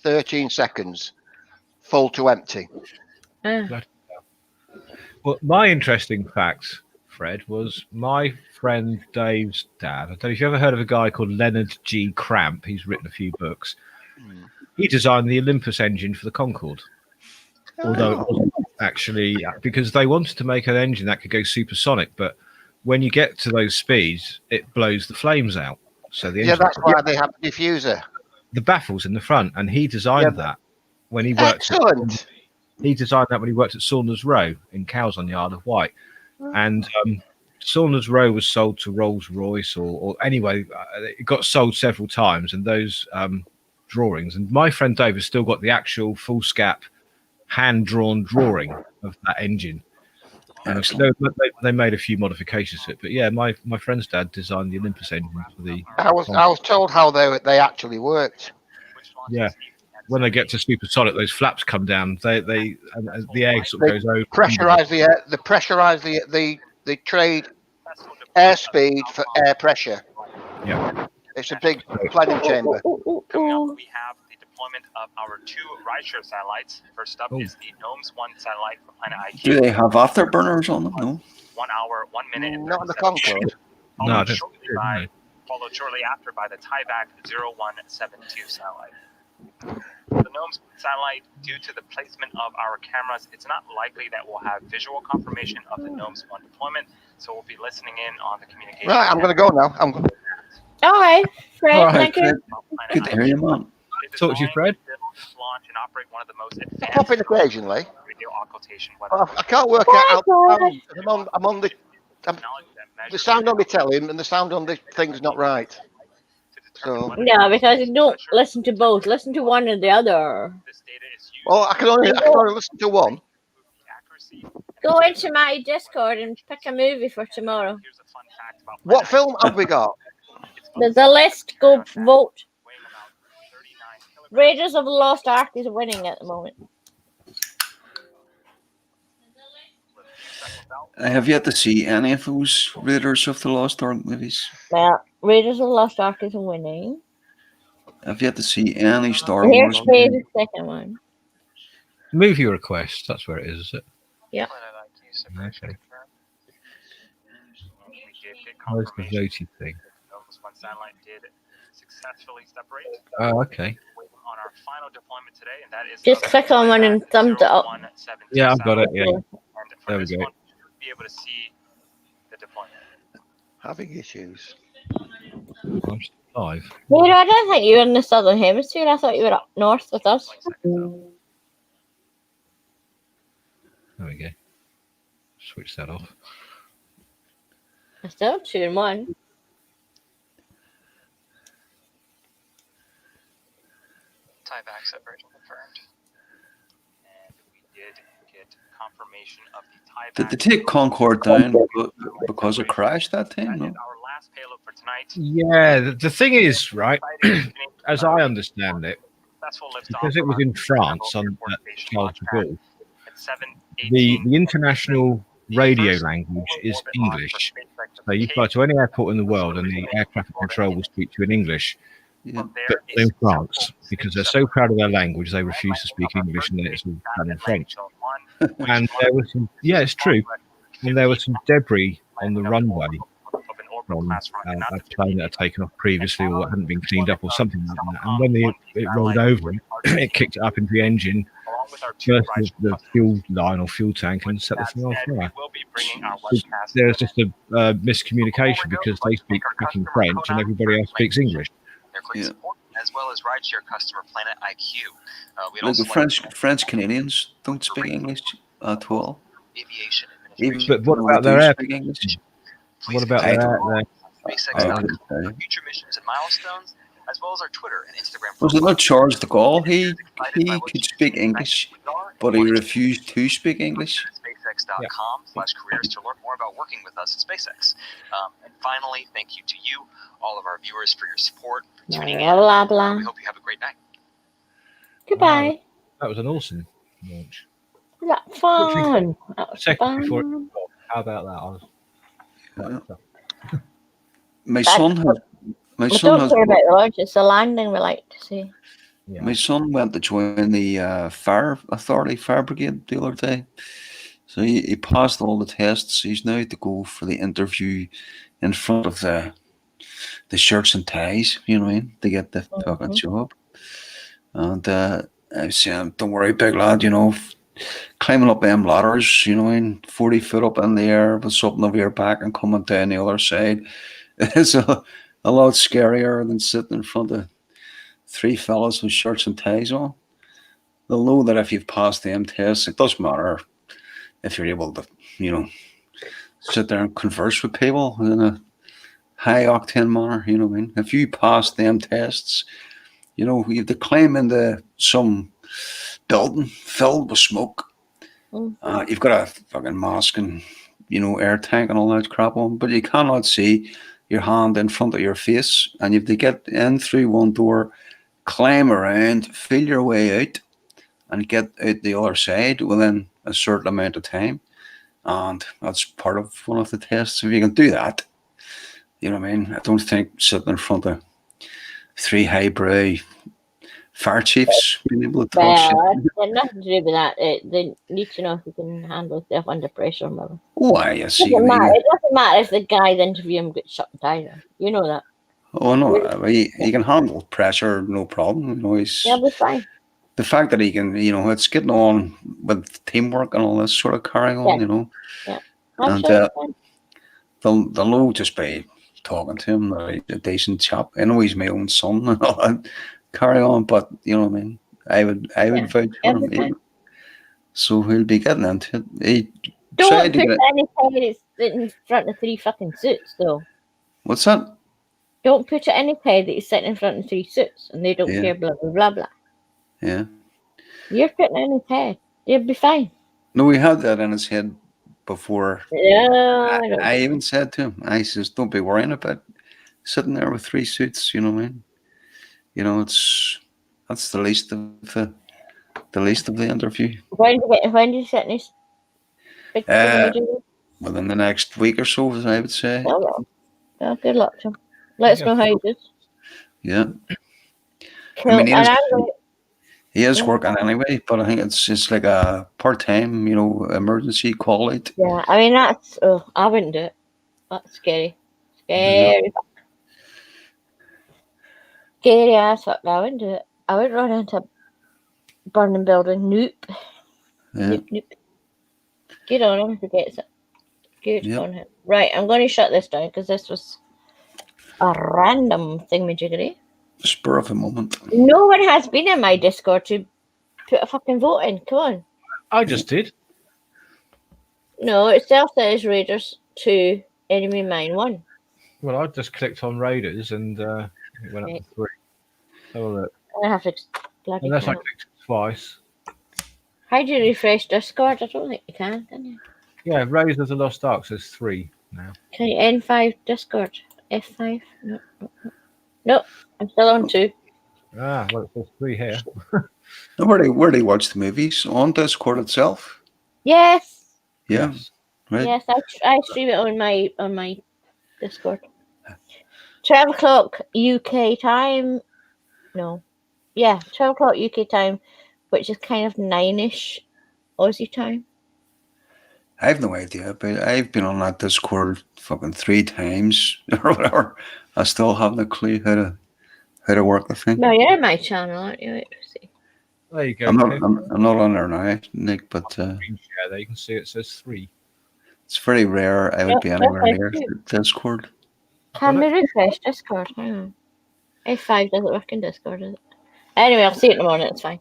13 seconds, full to empty.
Well, my interesting fact, Fred, was my friend Dave's dad. I don't know if you've ever heard of a guy called Leonard G. Cramp. He's written a few books. He designed the Olympus engine for the Concorde. Although it wasn't actually, because they wanted to make an engine that could go supersonic, but when you get to those speeds, it blows the flames out. So the engine,
that's why they have the diffuser.
The baffles in the front, and he designed that when he worked.
Excellent.
He designed that when he worked at Saunders Row in Cowes on the Isle of Wight, and Saunders Row was sold to Rolls Royce, or anyway, it got sold several times. And those drawings, and my friend Dave has still got the actual full scap hand-drawn drawing of that engine. So they made a few modifications to it, but yeah, my friend's dad designed the Olympus engine for the.
I was told how they actually worked.
Yeah, when they get to supersonic, those flaps come down. And the air sort of goes over.
Pressurize the air. They pressurize the trade airspeed for air pressure.
Yeah,
it's a big planning chamber.
Coming up, we have the deployment of our 2 rideshare satellites. First up is the GNOMES 1 satellite for Planet IQ.
Do they have afterburners on them? No.
1 hour, 1 minute, and
Not the
37
Concorde.
No,
followed shortly after by the Tyvak 0172 satellite. The GNOMES satellite, due to the placement of our cameras, it's not likely that we'll have visual confirmation of the GNOMES 1 deployment, so we'll be listening in on the communication.
Right, I'm going to go now.
All right, Fred.
All right,
Thank you.
Fred. Good to hear you, man.
Talk to you, Fred.
Launch and operate one of the most
I
advanced
pop in occasionally.
radio occultation weather
I can't work out how I'm on the sound on the telly and the sound on the thing's not right. So
No, because you don't listen to both. Listen to one or the other.
I can only listen to one.
Go into my Discord and pick a movie for tomorrow.
What film have we got?
There's a list. Go vote. Raiders of the Lost Ark is winning at the moment.
I have yet to see any of those Raiders of the Lost Ark movies.
Well, Raiders of the Lost Ark is winning.
I've yet to see any Star
Here's
Wars
the
movies.
second one.
Movie request. That's where it is it?
Yep.
Okay. Where's the voting thing?
GNOMES 1 satellite did successfully separate.
Oh, okay.
On our final deployment today, and that is
Just click on one and thumbs it up.
Yeah, I've got it. Yeah.
And for
There we
this
go.
one, you'll be able to see the deployment.
Having issues.
I'm still live.
Wait, I don't think you were in the southern hemisphere. I thought you were up north with us.
There we go. Switch that off.
I still 2 and 1.
Tyvak separation confirmed. And we did get confirmation of the Tyvak.
Did they take Concorde down because it crashed that time? No.
Our last payload for tonight.
Yeah, the thing is, right, as I understand it,
Successful liftoff
because it was in France on Charles de Gaulle,
at 7:18.
the international radio language is English. So you fly to any airport in the world and the air traffic control will speak to you in English.
Yeah.
But in France, because they're so proud of their language, they refuse to speak English and then it's all done in French. And there was some, yeah, it's true. And there was some debris on the runway from a plane that had taken off previously or hadn't been cleaned up or something like that. And when it rolled over, it kicked it up into the engine, burst the fuel line or fuel tank and set the thing on fire. There's just a miscommunication because they speak fucking French and everybody else speaks English.
Yeah.
As well as rideshare customer Planet IQ. We
Like the French Canadians don't speak English at all.
Aviation
Even
But what
when
about
they
their
do
air?
speak English?
What about
I
their
don't
air?
SpaceX
I couldn't tell you.
future missions and milestones, as well as our Twitter and Instagram.
Was it not Charles de Gaulle? He could speak English, but he refused to speak English.
spacx.com/careers to learn more about working with us at SpaceX. And finally, thank you to you, all of our viewers, for your support, for tuning in.
Blah, blah.
We hope you have a great night.
Goodbye.
That was an awesome launch.
Was that fun? That was
Second before it
fun.
How about that?
My son had. My
We
son
don't
has.
care about the launch. It's the landing we like to see.
Yeah.
My son went to join the fire brigade the other day. So he passed all the tests. He's now to go for the interview in front of the shirts and ties, you know what I mean, to get the fucking job. And I was saying, don't worry, big lad, you know, climbing up them ladders, you know what I mean, 40 foot up in the air with something over your back and coming down the other side is a lot scarier than sitting in front of 3 fellas with shirts and ties on. They'll know that if you've passed them tests, it doesn't matter if you're able to, you know, sit there and converse with people in a high octane manner, you know what I mean? If you pass them tests, you know, you have to climb into some building filled with smoke. You've got a fucking mask and, you know, air tank and all that crap on, but you cannot see your hand in front of your face, and you have to get in through one door, climb around, feel your way out, and get out the other side within a certain amount of time. And that's part of one of the tests. If you can do that, you know what I mean? I don't think sitting in front of 3 highbrow fire chiefs being able to talk shit.
Well, it's got nothing to do with that. They need to know if you can handle yourself under pressure, mother.
Why, you see.
It doesn't matter if the guy that interview him gets shut down. You know that.
Oh, no, he can handle pressure, no problem. You know,
He'll be fine.
the fact that he can, you know, it's getting on with teamwork and all this sort of carrying on, you know.
Yeah.
And they'll know just by talking to him that he's a decent chap. I know he's my own son and all that. Carry on, but you know what I mean. I would vouch for him. So he'll be getting into it.
Don't put any pay in front of 3 fucking suits, though.
What's that?
Don't put it any pay that he's sitting in front of 3 suits and they don't care, blah, blah, blah, blah.
Yeah.
You're putting it in his head. You'll be fine.
No, he had that in his head before.
Yeah.
I even said to him, I says, don't be worrying about sitting there with 3 suits, you know what I mean? You know, that's the least of the interview.
When do you sit in this?
Within the next week or so, as I would say.
Oh, well, good luck to him. Let us know how he does.
Yeah.
Cool.
I mean, he is working anyway, but I think it's like a part-time, you know, emergency call out.
Yeah, I mean, I wouldn't do it. That's scary. Scary. Scary ass fuck. I wouldn't do it. I would run into a burning building. Nope.
Yeah.
Nope. Good on him if he gets it. Good on him. Right, I'm going to shut this down because this was a random thingamajiggery.
Spur of a moment.
No one has been in my Discord to put a fucking vote in. Come on.
I just did.
No, it still says Raiders 2, Enemy Mine 1.
Well, I just clicked on Raiders and it went up to 3. Have a look.
I have to bloody
Unless I
count.
clicked twice.
How do you refresh Discord? I don't think you can you?
Yeah, Raiders of the Lost Ark says 3 now.
Can you N5 Discord? F5? No, I'm still on 2.
Ah, well, it says 3 here.
Where do you watch the movies? On Discord itself?
Yes.
Yeah. Right.
Yes, I stream it on my Discord. 12 o'clock UK time. No. Yeah, 12 o'clock UK time, which is kind of 9-ish Aussie time.
I have no idea, but I've been on that Discord fucking 3 times or whatever. I still haven't a clue how to work the thing.
No, you're in my channel, aren't you? See.
There you go.
I'm not on there now, Nick, but
there you can see it says 3.
it's very rare I would be anywhere near Discord.
Can we refresh Discord? Hang on. F5 doesn't work in Discord, does it? Anyway, I'll see it in the morning, it's fine.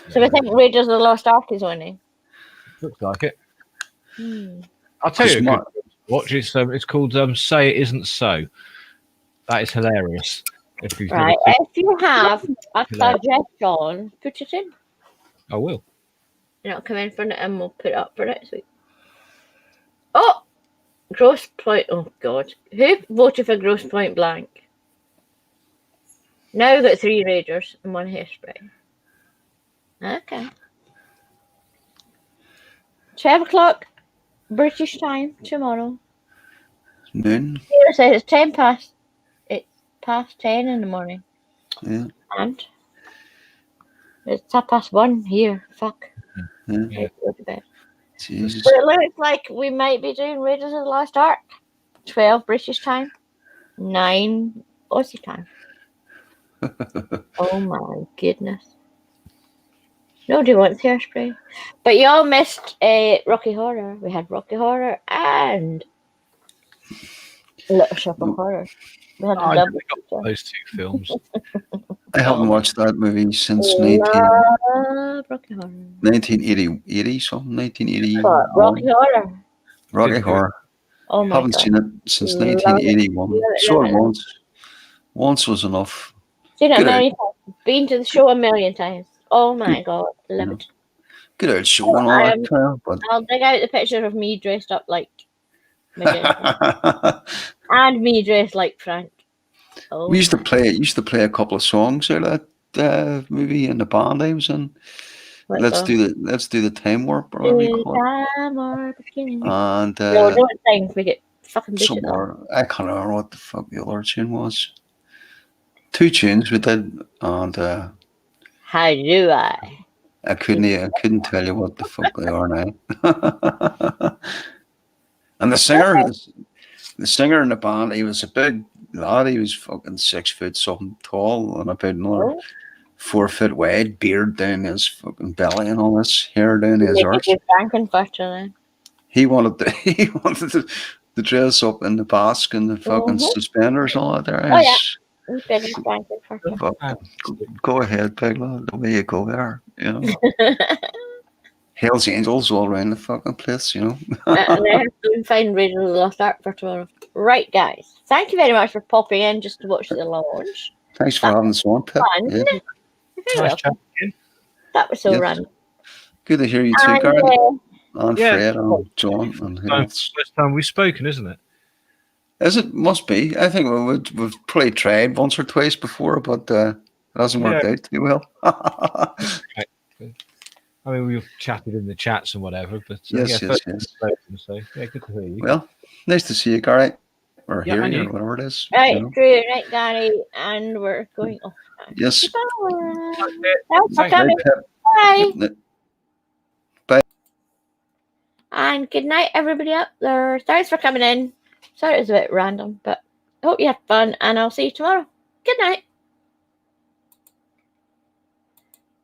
So I think Raiders of the Lost Ark is winning.
Looks like it. I'll tell you a good watch. It's called Say It Isn't So. That is hilarious. If you
have a suggestion, put it in.
I will.
You know, come in for it and we'll put it up for next week. Oh, Gross Point. Oh God, who voted for Gross Point Blank? Now we've got 3 Raiders and 1 Hairspray. Okay. 12 o'clock British time tomorrow.
Noon.
Here it says it's 10 past. It's past 10 in the morning.
Yeah.
And it's 1:30 here. Fuck.
Yeah.
I have to go to bed.
Jesus.
But it looks like we might be doing Raiders of the Lost Ark. 12 British time, 9 Aussie time. Oh my goodness. Nobody wants Hairspray. But you all missed Rocky Horror. We had Rocky Horror and Little Shop of Horror. We had a
I
double
got
feature.
those 2 films.
I haven't watched that movie since
Love Rocky Horror.
1980 something, 1980.
What? Rocky Horror.
Rocky
Didn't do
Horror.
Oh my
Haven't
god.
seen it since
Love it.
1981.
Love it,
Saw
love
it
it.
once. Once was enough.
Seen it a
Good
million times. Been to the show a million times. Oh my god. Love
Yeah.
it.
Good old show and all that kind of, but
I'll dig out the picture of me dressed up like Magenta. And me dressed like Frank. Oh,
we used to play a couple of songs out of that movie in the band I was in.
what
Let's
song?
do the time warp or whatever you call it.
Time or beginning.
And
No, don't sing. We get fucking bitches
some
on.
more. I can't remember what the fuck the other tune was. 2 tunes we did, and
How do I?
I couldn't tell you what the fuck they are now. And the singer in the band, he was a big lad. He was fucking 6 foot something tall and about another
Oh.
4 foot wide, beard down his fucking belly and all this, hair down his
Make
arch.
it Franken first,
He wanted to dress up in the mask and the fucking
Mhm.
suspenders and all that there.
Oh, yeah. We finished Franken first.
Fuck, go ahead, big lad. The way you go there, you know. Hell's Angels all around the fucking place, you know.
And I have to find Raiders of the Lost Ark for tomorrow. Right, guys. Thank you very much for popping in just to watch the launch.
Thanks for having us on, Pip.
Fun.
Yeah.
You're very
Nice
welcome.
chat.
That was so
Yes.
random.
Good to hear you too,
And,
Gary. And
Yeah.
Fred and John and who else.
First time we've spoken, isn't it?
Is it? Must be. I think we've probably tried once or twice before, but it hasn't worked out too well.
I mean, we've chatted in the chats and whatever, but
Yes,
yeah,
yes,
first time
yes.
spoken, so yeah, good to hear you.
Well, nice to see you, Gary. Or
Yeah,
hear
and
you,
you.
or whatever it is.
Right,
you know.
Drew, right, Gary, and we're going off.
Yes.
Thanks for
Thanks,
coming. Bye.
Bye.
And good night, everybody up there. Thanks for coming in. Sorry it was a bit random, but I hope you had fun, and I'll see you tomorrow. Good night.